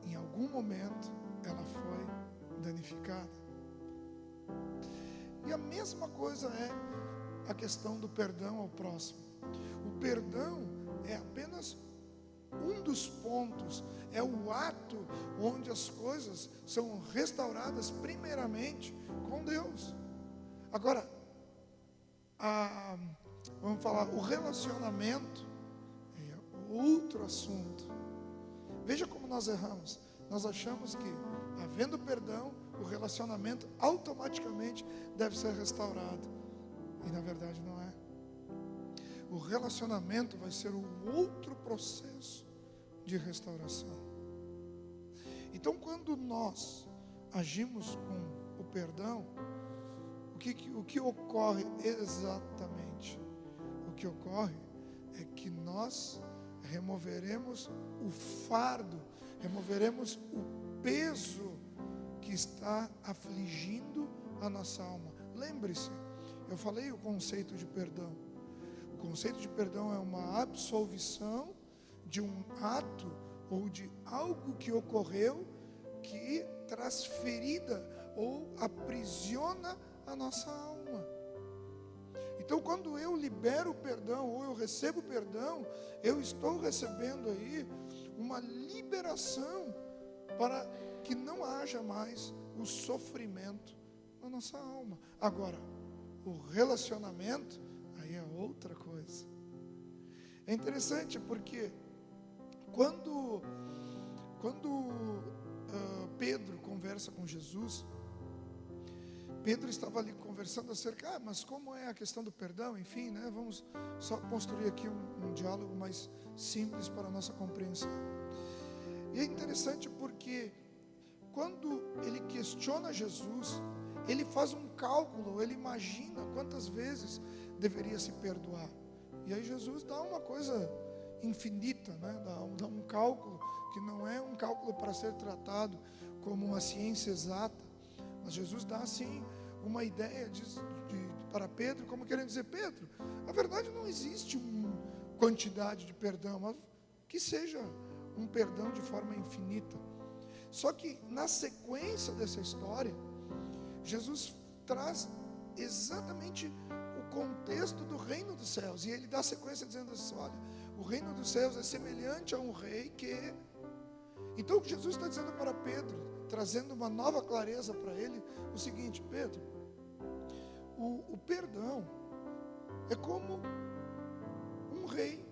em algum momento, ela foi danificada. E a mesma coisa é a questão do perdão ao próximo. O perdão é apenas um dos pontos, é o ato onde as coisas são restauradas primeiramente com Deus. Agora, vamos falar, o relacionamento é outro assunto. Veja como nós erramos. Nós achamos que, havendo perdão, o relacionamento automaticamente deve ser restaurado. E na verdade não é. O relacionamento vai ser um outro processo de restauração. Então, quando nós agimos com o perdão, o que ocorre exatamente? O que ocorre é que nós removeremos o fardo, removeremos o peso que está afligindo a nossa alma. Lembre-se, eu falei o conceito de perdão. O conceito de perdão é uma absolvição de um ato ou de algo que ocorreu que traz ferida ou aprisiona a nossa alma. Então, quando eu libero o perdão ou eu recebo perdão, eu estou recebendo aí uma liberação para que não haja mais o sofrimento na nossa alma. Agora, o relacionamento aí é outra coisa. É interessante porque quando Pedro conversa com Jesus, Pedro estava ali conversando acerca, mas como é a questão do perdão, enfim, né? Vamos só construir aqui um diálogo mais simples para a nossa compreensão. E é interessante porque quando ele questiona Jesus, ele faz um cálculo, ele imagina quantas vezes deveria se perdoar. E aí Jesus dá uma coisa infinita, né? Dá um cálculo que não é um cálculo para ser tratado como uma ciência exata, mas Jesus dá assim uma ideia para Pedro, como querendo dizer, Pedro, a verdade não existe uma quantidade de perdão, mas que seja um perdão de forma infinita. Só que na sequência dessa história, Jesus traz exatamente o contexto do reino dos céus, e ele dá sequência dizendo assim, olha, o reino dos céus é semelhante a um rei que... Então o que Jesus está dizendo para Pedro, trazendo uma nova clareza para ele, o seguinte, Pedro, o perdão é como um rei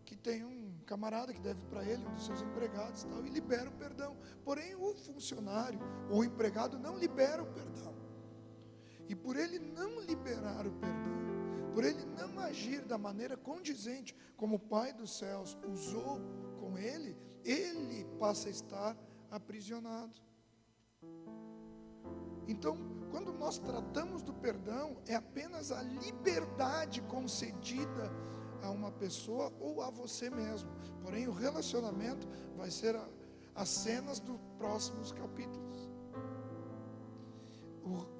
que tem um camarada que deve para ele, um dos seus empregados e tal, e libera o perdão. Porém o funcionário ou o empregado não libera o perdão. E por ele não liberar o perdão, por ele não agir da maneira condizente como o Pai dos céus usou com ele, ele passa a estar aprisionado. Então, quando nós tratamos do perdão, é apenas a liberdade concedida a uma pessoa ou a você mesmo. Porém, o relacionamento vai ser as cenas dos próximos capítulos.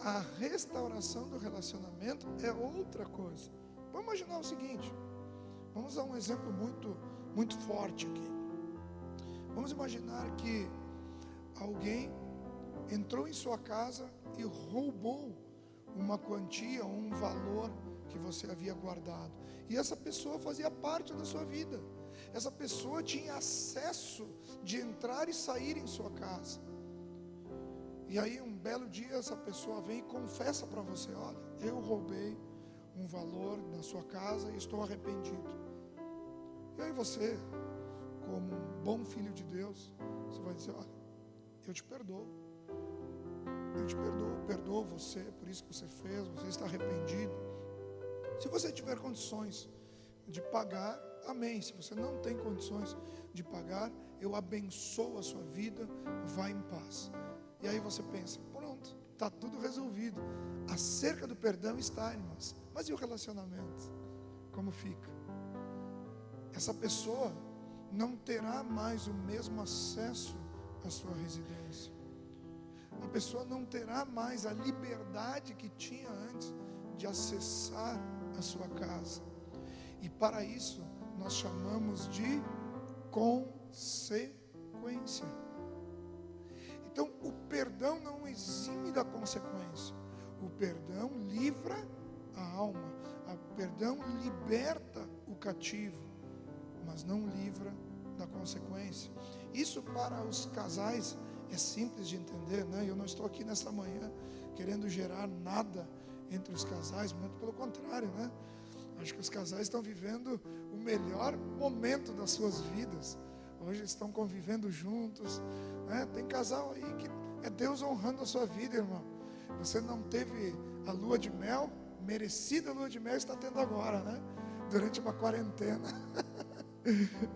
A restauração do relacionamento é outra coisa. Vamos imaginar o seguinte, vamos dar um exemplo muito forte aqui. Vamos imaginar que alguém entrou em sua casa e roubou uma quantia ou um valor que você havia guardado. E essa pessoa fazia parte da sua vida. Essa pessoa tinha acesso de entrar e sair em sua casa. E aí um belo dia essa pessoa vem e confessa para você, olha, eu roubei um valor na sua casa e estou arrependido. E aí você como um bom filho de Deus, você vai dizer: olha, eu te perdoo, perdoo você por isso que você fez, você está arrependido. Se você tiver condições de pagar, amém. Se você não tem condições de pagar, eu abençoo a sua vida, vá em paz. E aí você pensa: pronto, está tudo resolvido. Acerca do perdão está, irmãos. Mas e o relacionamento? Como fica? Essa pessoa não terá mais o mesmo acesso à sua residência. A pessoa não terá mais a liberdade que tinha antes de acessar a sua casa. E para isso nós chamamos de consequência. Então o perdão não exime da consequência. O perdão livra a alma. O perdão liberta o cativo, mas não livra da consequência. Isso para os casais é simples de entender, né? Eu não estou aqui nesta manhã querendo gerar nada entre os casais, muito pelo contrário, né? Acho que os casais estão vivendo o melhor momento das suas vidas. Hoje estão convivendo juntos, né? Tem casal aí que é Deus honrando a sua vida, irmão. Você não teve a lua de mel, merecida lua de mel está tendo agora, né? Durante uma quarentena.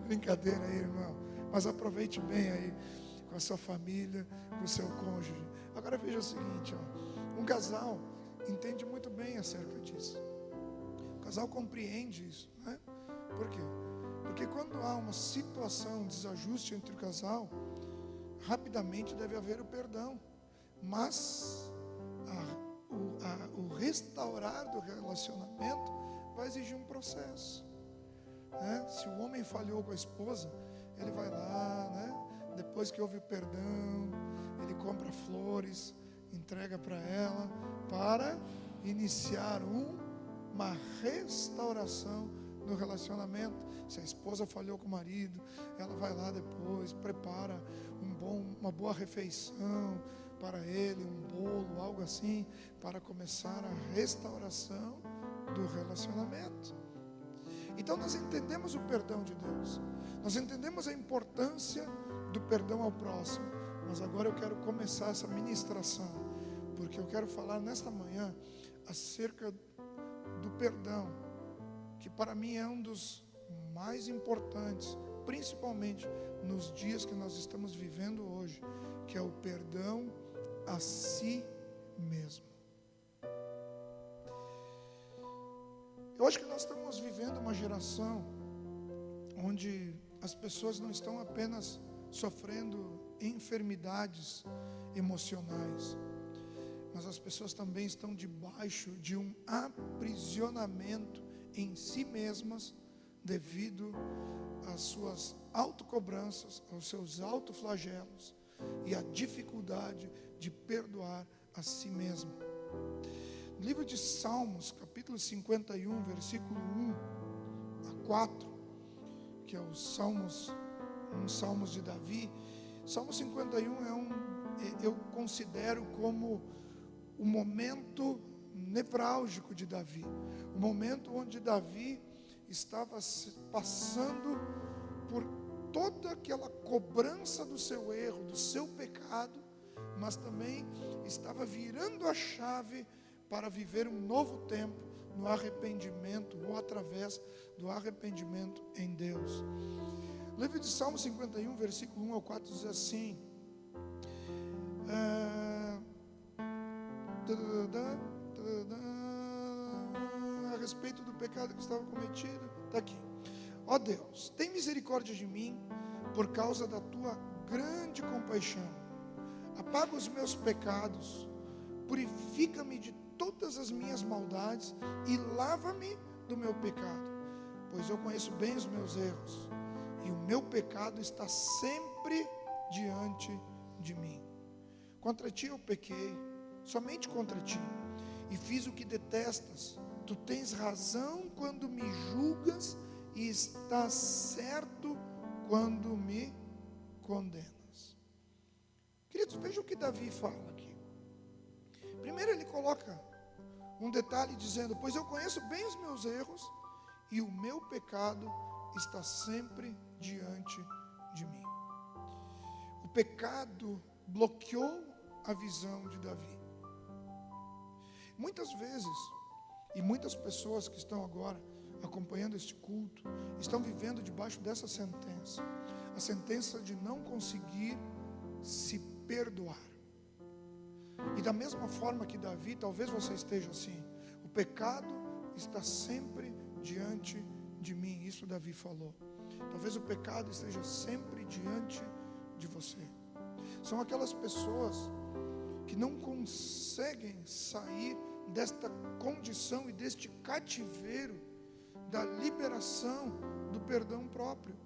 Brincadeira aí, irmão. Mas aproveite bem aí com a sua família, com o seu cônjuge. Agora veja o seguinte, ó. Um casal entende muito bem acerca disso. O casal compreende isso, né? Por quê? Porque quando há uma situação, um desajuste entre o casal, rapidamente deve haver o perdão. Mas o restaurar do relacionamento vai exigir um processo, né? Se o homem falhou com a esposa, ele vai lá, né? Depois que houve o perdão, ele compra flores, entrega para ela, para iniciar uma restauração no relacionamento. Se a esposa falhou com o marido, ela vai lá depois, prepara uma boa refeição para ele, um bolo, algo assim, para começar a restauração do relacionamento. Então nós entendemos o perdão de Deus, nós entendemos a importância do perdão ao próximo, mas agora eu quero começar essa ministração, porque eu quero falar nesta manhã acerca do perdão, que para mim é um dos mais importantes, principalmente nos dias que nós estamos vivendo hoje, que é o perdão a si mesmo. Eu acho que nós estamos vivendo uma geração onde as pessoas não estão apenas sofrendo enfermidades emocionais, mas as pessoas também estão debaixo de um aprisionamento em si mesmas devido às suas autocobranças, aos seus autoflagelos e à dificuldade de perdoar a si mesmo. No livro de Salmos, capítulo 51, versículo 1 a 4, que é os Salmos de Davi. Salmo 51 eu considero como o momento nevrálgico de Davi, o momento onde Davi estava passando por toda aquela cobrança do seu erro, do seu pecado, mas também estava virando a chave para viver um novo tempo no arrependimento, ou através do arrependimento em Deus. O livro de Salmo 51, versículo 1 ao 4 diz assim: a respeito do pecado que estava cometido, está aqui: ó Deus, tem misericórdia de mim por causa da tua grande compaixão, apaga os meus pecados, purifica-me de todas as minhas maldades e lava-me do meu pecado, pois eu conheço bem os meus erros e o meu pecado está sempre diante de mim. Contra ti eu pequei, somente contra ti, e fiz o que detestas. Tu tens razão quando me julgas e estás certo quando me condenas. Queridos, veja o que Davi fala aqui. Primeiro ele coloca um detalhe dizendo: pois eu conheço bem os meus erros e o meu pecado está sempre diante de mim. O pecado bloqueou a visão de Davi. Muitas vezes, e muitas pessoas que estão agora acompanhando este culto, estão vivendo debaixo dessa sentença. A sentença de não conseguir se perdoar. E da mesma forma que Davi, talvez você esteja assim. O pecado está sempre diante de mim. Isso Davi falou. Talvez o pecado esteja sempre diante de você. São aquelas pessoas que não conseguem sair desta condição e deste cativeiro da liberação do perdão próprio.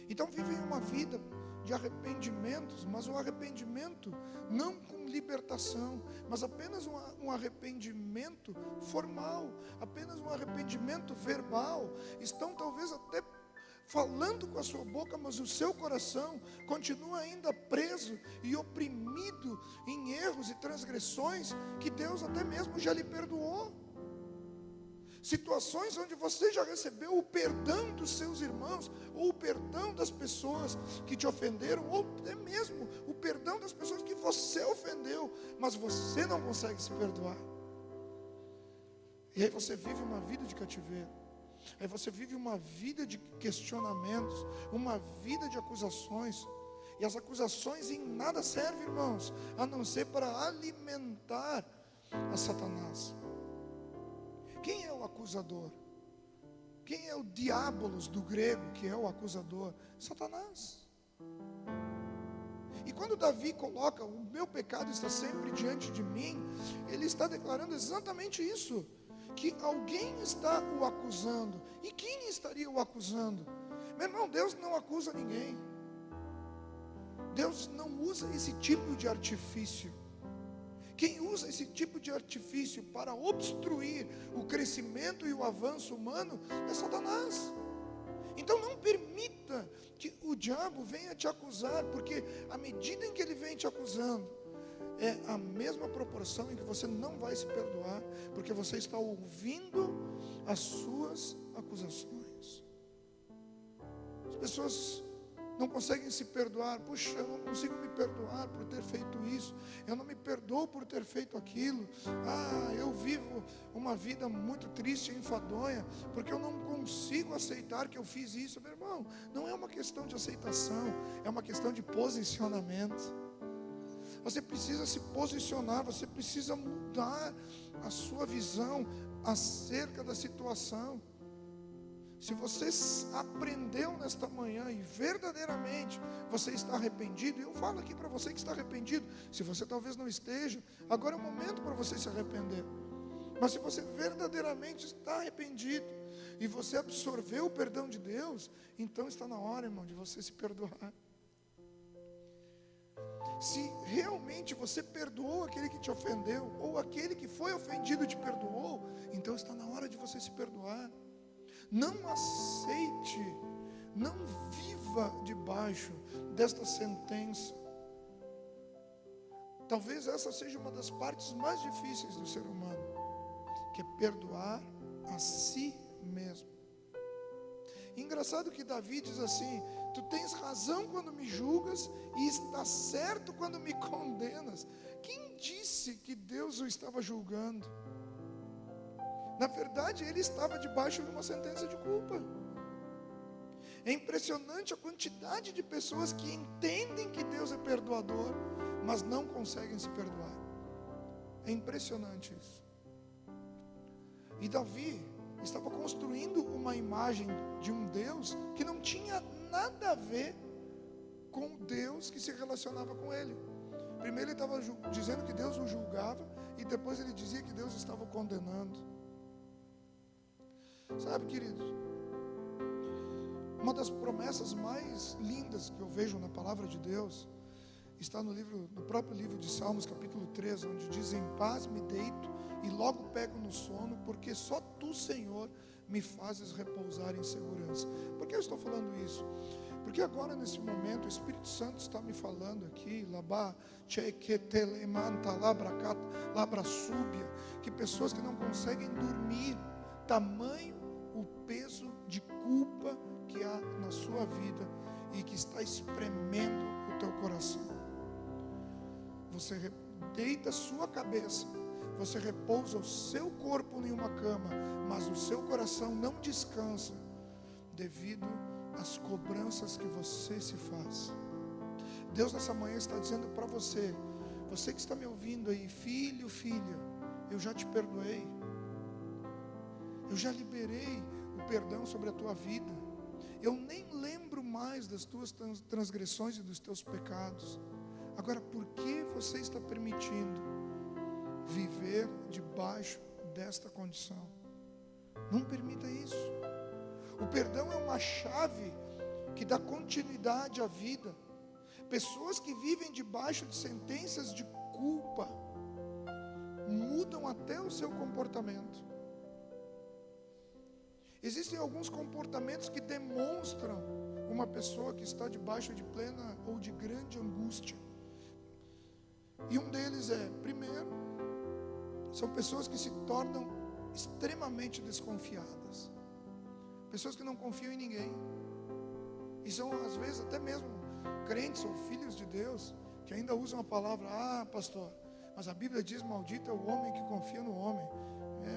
Então vivem uma vida de arrependimentos, mas um arrependimento não com libertação, mas apenas um arrependimento formal, apenas um arrependimento verbal. Estão talvez até falando com a sua boca, mas o seu coração continua ainda preso e oprimido em erros e transgressões que Deus até mesmo já lhe perdoou. Situações onde você já recebeu o perdão dos seus irmãos, ou o perdão das pessoas que te ofenderam, ou até mesmo o perdão das pessoas que você ofendeu, mas você não consegue se perdoar. E aí você vive uma vida de cativeiro. Aí você vive uma vida de questionamentos, uma vida de acusações. E as acusações em nada servem, irmãos, a não ser para alimentar a Satanás. Quem é o acusador? Quem é o diabolos do grego, que é o acusador? Satanás. E quando Davi coloca, o meu pecado está sempre diante de mim, ele está declarando exatamente isso, que alguém está o acusando. E quem estaria o acusando? Meu irmão, Deus não acusa ninguém. Deus não usa esse tipo de artifício. Quem usa esse tipo de artifício para obstruir o crescimento e o avanço humano é Satanás. Então não permita que o diabo venha te acusar, porque à medida em que ele vem te acusando, é a mesma proporção em que você não vai se perdoar, porque você está ouvindo as suas acusações. As pessoas não conseguem se perdoar. Puxa, eu não consigo me perdoar por ter feito isso. Eu não me perdoo por ter feito aquilo. Eu vivo uma vida muito triste e enfadonha, porque eu não consigo aceitar que eu fiz isso. Meu irmão, não é uma questão de aceitação, é uma questão de posicionamento. Você precisa se posicionar, você precisa mudar a sua visão acerca da situação. Se você aprendeu nesta manhã e verdadeiramente você está arrependido, eu falo aqui para você que está arrependido, se você talvez não esteja, agora é o momento para você se arrepender. Mas se você verdadeiramente está arrependido e você absorveu o perdão de Deus, então está na hora, irmão, de você se perdoar. Se realmente você perdoou aquele que te ofendeu, ou aquele que foi ofendido te perdoou, então está na hora de você se perdoar. Não aceite, não viva debaixo desta sentença. Talvez essa seja uma das partes mais difíceis do ser humano, que é perdoar a si mesmo. Engraçado que Davi diz assim: tu tens razão quando me julgas e está certo quando me condenas. Quem disse que Deus o estava julgando? Na verdade, ele estava debaixo de uma sentença de culpa. É impressionante a quantidade de pessoas que entendem que Deus é perdoador, mas não conseguem se perdoar. É impressionante isso. E Davi estava construindo uma imagem de um Deus que não tinha nada a ver com o Deus que se relacionava com ele. Primeiro ele estava dizendo que Deus o julgava, e depois ele dizia que Deus estava o condenando. Sabe, queridos, uma das promessas mais lindas que eu vejo na palavra de Deus está no próprio livro de Salmos, capítulo 3, onde diz: em paz me deito e logo pego no sono, porque só tu, Senhor, me fazes repousar em segurança. Por que eu estou falando isso? Porque agora, nesse momento, o Espírito Santo está me falando aqui, que pessoas que não conseguem dormir, tamanho o peso de culpa que há na sua vida e que está espremendo o teu coração. Você deita a sua cabeça, você repousa o seu corpo em uma cama, mas o seu coração não descansa devido às cobranças que você se faz. Deus nessa manhã está dizendo para você, você que está me ouvindo aí, filho, filha, eu já te perdoei, eu já liberei o perdão sobre a tua vida, eu nem lembro mais das tuas transgressões e dos teus pecados. Agora, por que você está permitindo viver debaixo desta condição? Não permita isso. O perdão é uma chave que dá continuidade à vida. Pessoas que vivem debaixo de sentenças de culpa mudam até o seu comportamento. Existem alguns comportamentos que demonstram uma pessoa que está debaixo de plena ou de grande angústia. E um deles é, primeiro, são pessoas que se tornam extremamente desconfiadas. Pessoas que não confiam em ninguém. E são às vezes até mesmo crentes ou filhos de Deus que ainda usam a palavra, pastor, mas a Bíblia diz, maldito é o homem que confia no homem.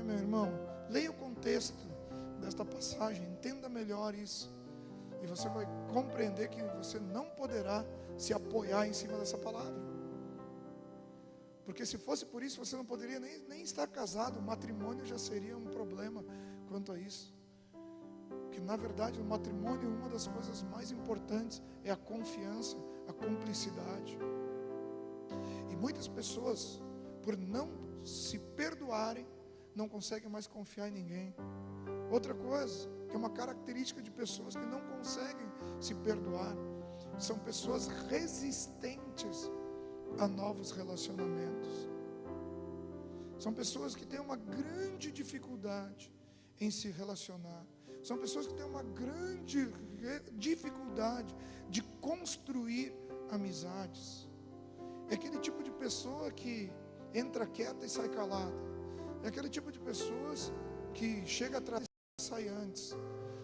Meu irmão, leia o contexto desta passagem, entenda melhor isso, e você vai compreender que você não poderá se apoiar em cima dessa palavra, porque se fosse por isso, você não poderia nem estar casado. O matrimônio já seria um problema quanto a isso, que na verdade no matrimônio uma das coisas mais importantes é a confiança, a cumplicidade. E muitas pessoas, por não se perdoarem, não conseguem mais confiar em ninguém. Outra coisa, que é uma característica de pessoas que não conseguem se perdoar, são pessoas resistentes a novos relacionamentos. São pessoas que têm uma grande dificuldade em se relacionar. São pessoas que têm uma grande dificuldade de construir amizades. É aquele tipo de pessoa que entra quieta e sai calada. É aquele tipo de pessoas que chega atrás e sai antes.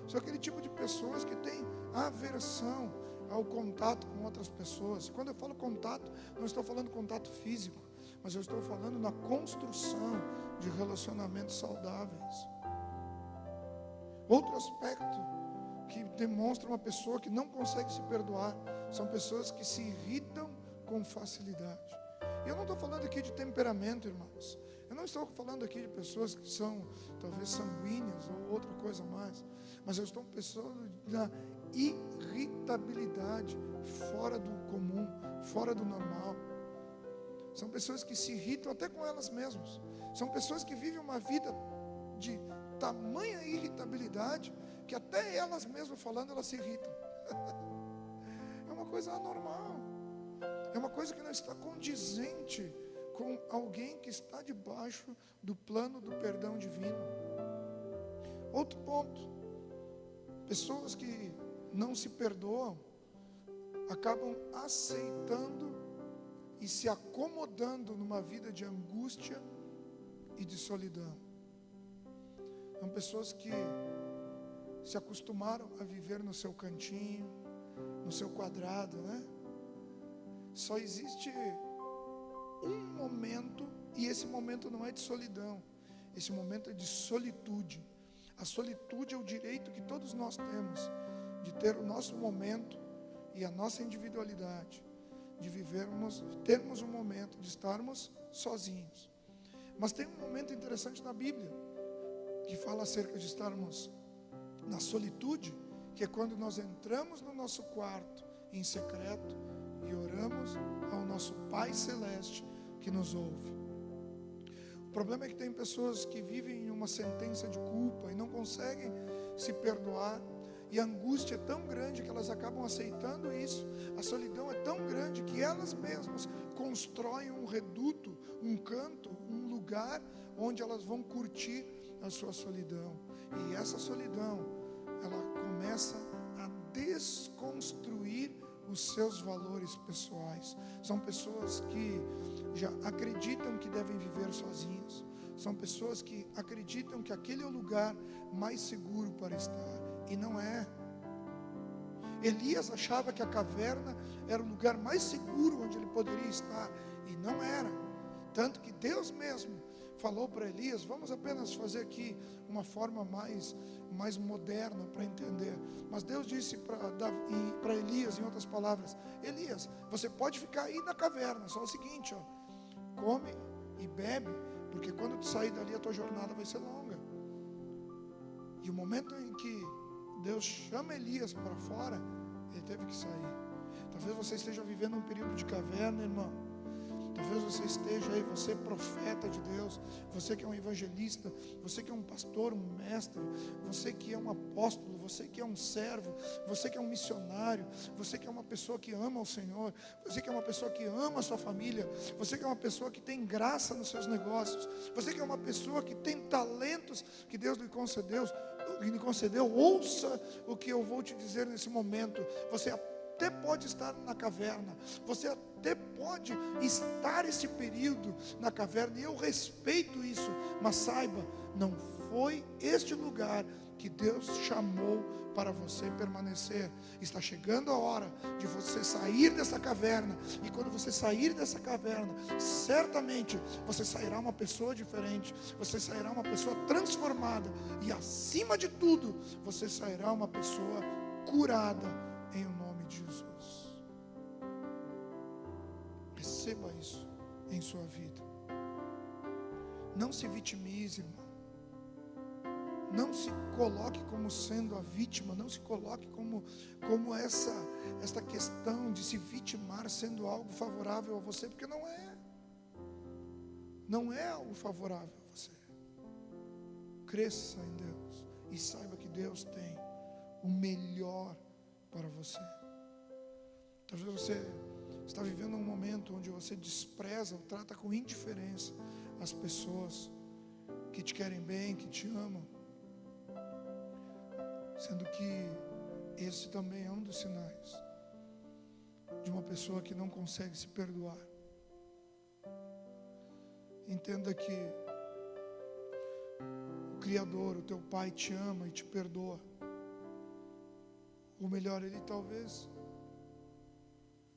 São aquele tipo de pessoas que tem aversão ao contato com outras pessoas. Quando eu falo contato, não estou falando contato físico, mas eu estou falando na construção de relacionamentos saudáveis. Outro aspecto que demonstra uma pessoa que não consegue se perdoar são pessoas que se irritam com facilidade. E eu não estou falando aqui de temperamento, irmãos. Eu não estou falando aqui de pessoas que são talvez sanguíneas ou outra coisa mais, mas eu estou pensando na irritabilidade fora do comum, fora do normal. São pessoas que se irritam até com elas mesmas. São pessoas que vivem uma vida de tamanha irritabilidade que até elas mesmas falando, elas se irritam. É uma coisa anormal. É uma coisa que não está condizente com alguém que está debaixo do plano do perdão divino. Outro ponto, pessoas que não se perdoam acabam aceitando e se acomodando numa vida de angústia e de solidão. São pessoas que se acostumaram a viver no seu cantinho, no seu quadrado, né? Só existe um momento, e esse momento não é de solidão, esse momento é de solitude. A solitude é o direito que todos nós temos de ter o nosso momento e a nossa individualidade, de vivermos, de termos um momento, de estarmos sozinhos. Mas tem um momento interessante na Bíblia que fala acerca de estarmos na solitude, que é quando nós entramos no nosso quarto em secreto e oramos ao nosso Pai Celeste que nos ouve. O problema é que tem pessoas que vivem em uma sentença de culpa e não conseguem se perdoar, e a angústia é tão grande que elas acabam aceitando isso. A solidão é tão grande que elas mesmas constroem um reduto, um canto, um lugar onde elas vão curtir a sua solidão. E essa solidão, ela começa a desconstruir os seus valores pessoais. São pessoas que já acreditam que devem viver sozinhos. São pessoas que acreditam que aquele é o lugar mais seguro para estar. E não é. Elias achava que a caverna era o lugar mais seguro onde ele poderia estar, e não era. Tanto que Deus mesmo falou para Elias: vamos apenas fazer aqui uma forma mais moderna para entender. Mas Deus disse para Elias, em outras palavras: Elias, você pode ficar aí na caverna, só o seguinte, come e bebe, porque quando tu sair dali a tua jornada vai ser longa. E o momento em que Deus chama Elias para fora, ele teve que sair. Talvez você esteja vivendo um período de caverna, irmão. Talvez você esteja aí, você profeta de Deus, você que é um evangelista, você que é um pastor, um mestre, você que é um apóstolo, você que é um servo, você que é um missionário, você que é uma pessoa que ama o Senhor, você que é uma pessoa que ama a sua família, você que é uma pessoa que tem graça nos seus negócios, você que é uma pessoa que tem talentos que Deus lhe concedeu, ouça o que eu vou te dizer nesse momento. Você até pode estar na caverna, você até pode estar esse período na caverna, e eu respeito isso, mas saiba, não foi este lugar que Deus chamou para você permanecer. Está chegando a hora de você sair dessa caverna, e quando você sair dessa caverna, certamente você sairá uma pessoa diferente, você sairá uma pessoa transformada, e acima de tudo, você sairá uma pessoa curada em nome de Jesus. Receba isso em sua vida. Não se vitimize, irmão. Não se coloque como sendo a vítima. Não se coloque como esta questão de se vitimar sendo algo favorável a você, porque não é. Não é algo favorável a você. Cresça em Deus e saiba que Deus tem o melhor para você. Talvez você está vivendo um momento onde você despreza ou trata com indiferença as pessoas que te querem bem, que te amam, sendo que esse também é um dos sinais de uma pessoa que não consegue se perdoar. Entenda que o Criador, o teu Pai, te ama e te perdoa. Ou melhor, Ele talvez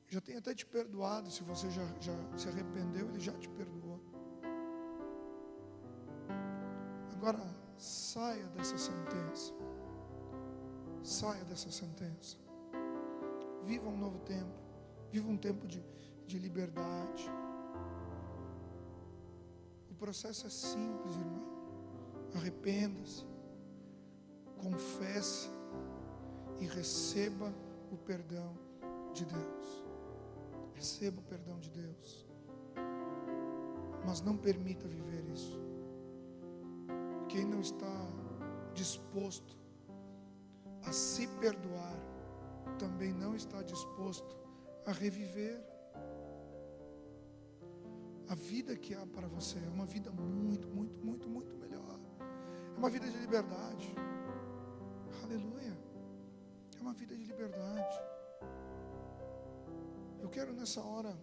já tenha até te perdoado. Se você já se arrependeu, Ele já te perdoou. Agora, saia dessa sentença. Saia dessa sentença. Viva um novo tempo. Viva um tempo de liberdade. O processo é simples, irmão. Arrependa-se, confesse e receba o perdão de Deus. Receba o perdão de Deus. Mas não permita viver isso. Quem não está disposto a se perdoar, também não está disposto a reviver. A vida que há para você é uma vida muito, muito, muito, muito melhor. É uma vida de liberdade. Aleluia. É uma vida de liberdade. Eu quero nessa hora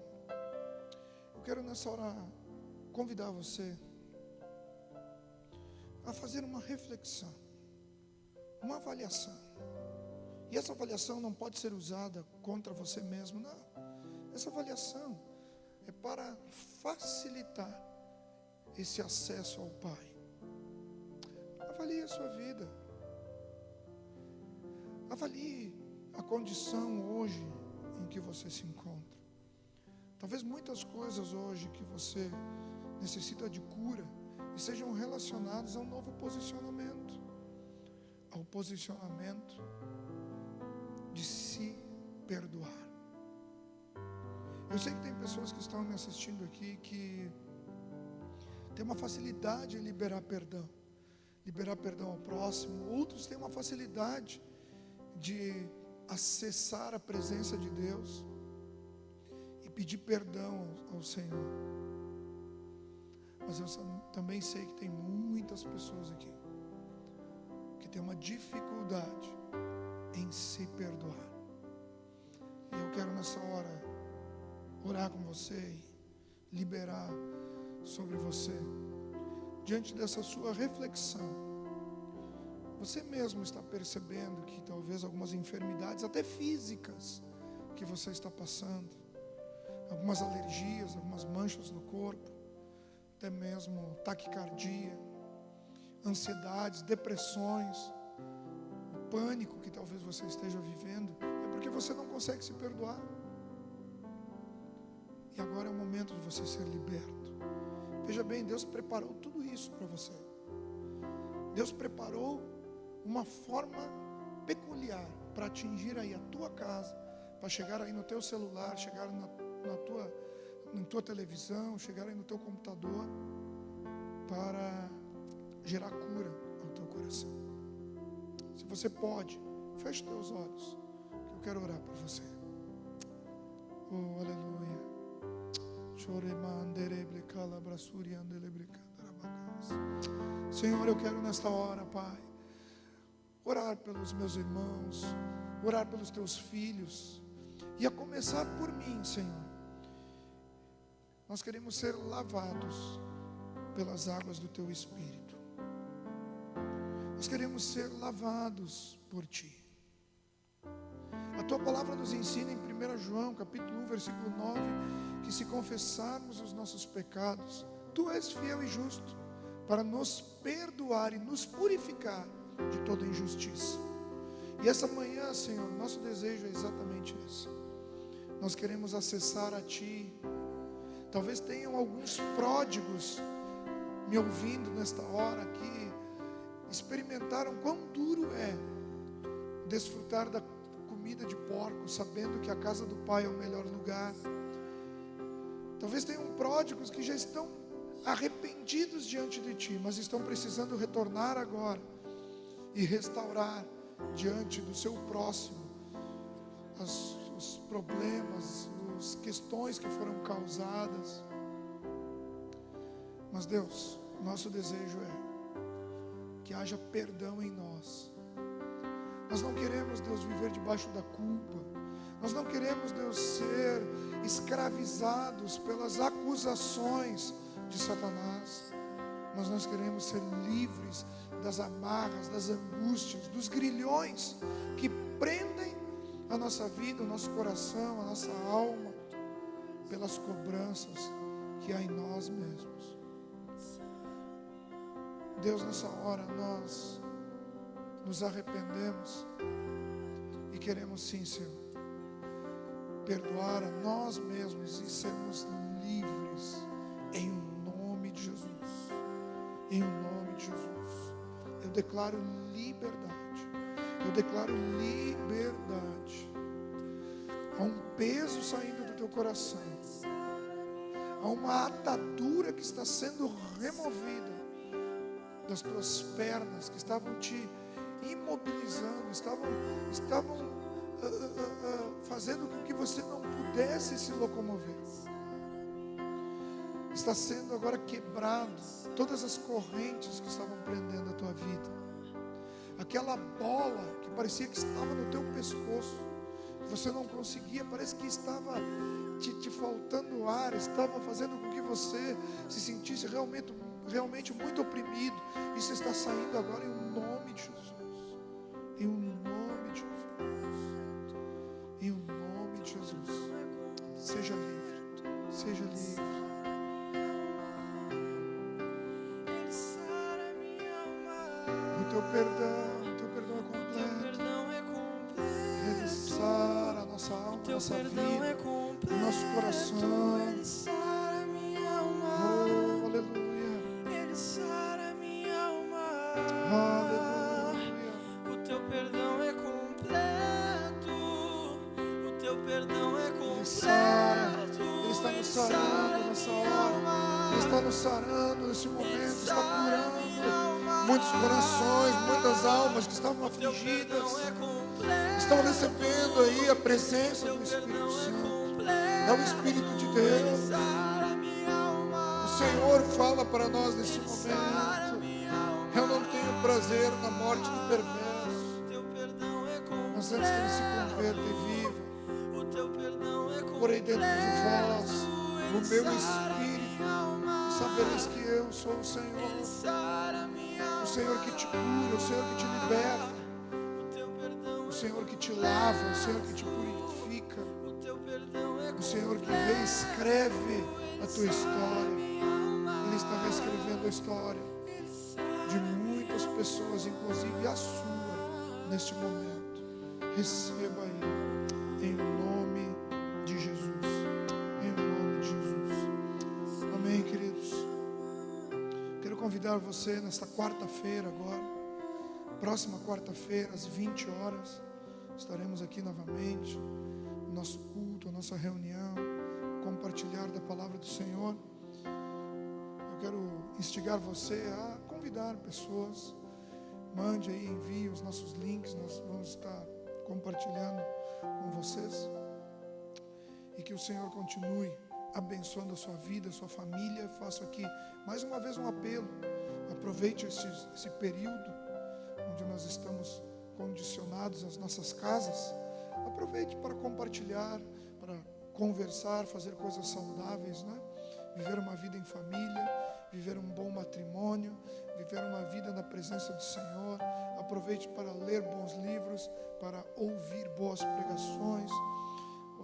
convidar você a fazer uma reflexão, uma avaliação. E essa avaliação não pode ser usada contra você mesmo, não. Essa avaliação é para facilitar esse acesso ao Pai. Avalie a sua vida. Avalie a condição hoje em que você se encontra. Talvez muitas coisas hoje que você necessita de cura sejam relacionadas a um novo posicionamento, ao posicionamento de se perdoar. Eu sei que tem pessoas que estão me assistindo aqui que tem uma facilidade em liberar perdão ao próximo. Outros têm uma facilidade de acessar a presença de Deus e pedir perdão ao Senhor. Mas eu também sei que tem muitas pessoas aqui que têm uma dificuldade em se perdoar. E eu quero nessa hora orar com você e liberar sobre você, diante dessa sua reflexão, Você mesmo está percebendo que talvez algumas enfermidades, até físicas, que você está passando, algumas alergias, algumas manchas no corpo, até mesmo taquicardia, ansiedades, depressões, o pânico que talvez você esteja vivendo, é porque você não consegue se perdoar. E agora é o momento de você ser liberto. Veja bem, Deus preparou tudo isso para você. Deus preparou uma forma peculiar para atingir aí a tua casa, para chegar aí no teu celular, chegar na tua televisão, chegar aí no teu computador, para gerar cura ao teu coração. Se você pode, feche teus olhos, que eu quero orar por você. Oh, aleluia. Senhor, eu quero nesta hora, Pai, orar pelos meus irmãos, orar pelos teus filhos, e a começar por mim, Senhor. Nós queremos ser lavados pelas águas do teu Espírito. Nós queremos ser lavados por Ti. A Tua palavra nos ensina em 1 João, capítulo 1, versículo 9, que se confessarmos os nossos pecados, Tu és fiel e justo para nos perdoar e nos purificar de toda injustiça. E essa manhã, Senhor, nosso desejo é exatamente esse. Nós queremos acessar a Ti. Talvez tenham alguns pródigos me ouvindo nesta hora que experimentaram quão duro é desfrutar da comida de porco, sabendo que a casa do Pai é o melhor lugar. Talvez tenham pródigos que já estão arrependidos diante de Ti, mas estão precisando retornar agora e restaurar diante do seu próximo os problemas, as questões que foram causadas. Mas Deus, nosso desejo é que haja perdão em nós. Nós não queremos, Deus, viver debaixo da culpa. Nós não queremos, Deus, ser escravizados pelas acusações de Satanás. Mas nós queremos ser livres das amarras, das angústias, dos grilhões que prendem a nossa vida, o nosso coração, a nossa alma, pelas cobranças que há em nós mesmos. Deus, nessa hora nós nos arrependemos e queremos sim, Senhor, perdoar a nós mesmos e sermos livres em nome de Jesus. Em nome de Jesus. Eu declaro liberdade. Eu declaro liberdade. Há um peso saindo do teu coração. Há uma atadura que está sendo removida das tuas pernas, que estavam te imobilizando, estavam fazendo com que você não pudesse se locomover. Está sendo agora quebrado todas as correntes que estavam prendendo a tua vida. Aquela bola que parecia que estava no teu pescoço, que você não conseguia, parece que estava te faltando ar, estava fazendo com que você se sentisse realmente muito oprimido. Isso está saindo agora em nome de Jesus. Em nome de Jesus. Em nome de Jesus. Seja livre. Seja livre. O teu perdão é completo. Ele sara a nossa alma, a nossa vida, o nosso coração. Oh, aleluia. Ele sara minha alma. Aleluia. O teu perdão é completo. O teu perdão é completo. Ele está nos sarando nessa hora. Ele está nos sarando nesse momento. Está curando muitos corações, muitas almas que estavam afligidas. Estão recebendo aí a presença do Espírito Santo. É o Espírito de Deus. O Senhor fala para nós nesse momento: eu não tenho prazer na morte do perverso, mas antes que ele se converta e viva, porém dentro de vós o meu Espírito, Sabereis que eu sou o Senhor, o Senhor que te cura, o Senhor que te liberta, o Senhor que te lava, o Senhor que te purifica, o Senhor que reescreve a tua história. Ele está reescrevendo a história de muitas pessoas, inclusive a sua, neste momento. Receba aí, em nome de Jesus. Em nome de Jesus. Amém, queridos. Quero convidar você nesta quarta-feira agora, próxima quarta-feira, às 20 horas, estaremos aqui novamente, no nosso culto, a nossa reunião, compartilhar da palavra do Senhor. Eu quero instigar você a convidar pessoas. Mande aí, envie os nossos links, nós vamos estar compartilhando com vocês. E que o Senhor continue abençoando a sua vida, a sua família. Faço aqui mais uma vez um apelo. Aproveite esse período onde nós estamos condicionados às nossas casas. Aproveite para compartilhar, para conversar, fazer coisas saudáveis, né? Viver uma vida em família, viver um bom matrimônio, viver uma vida na presença do Senhor. Aproveite para ler bons livros, para ouvir boas pregações.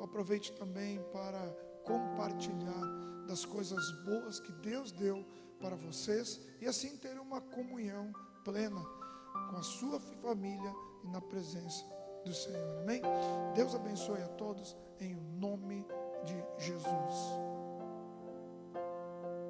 Aproveite também para compartilhar das coisas boas que Deus deu para vocês e assim ter uma comunhão plena com a sua família e na presença do Senhor. Amém? Deus abençoe a todos em nome de Jesus.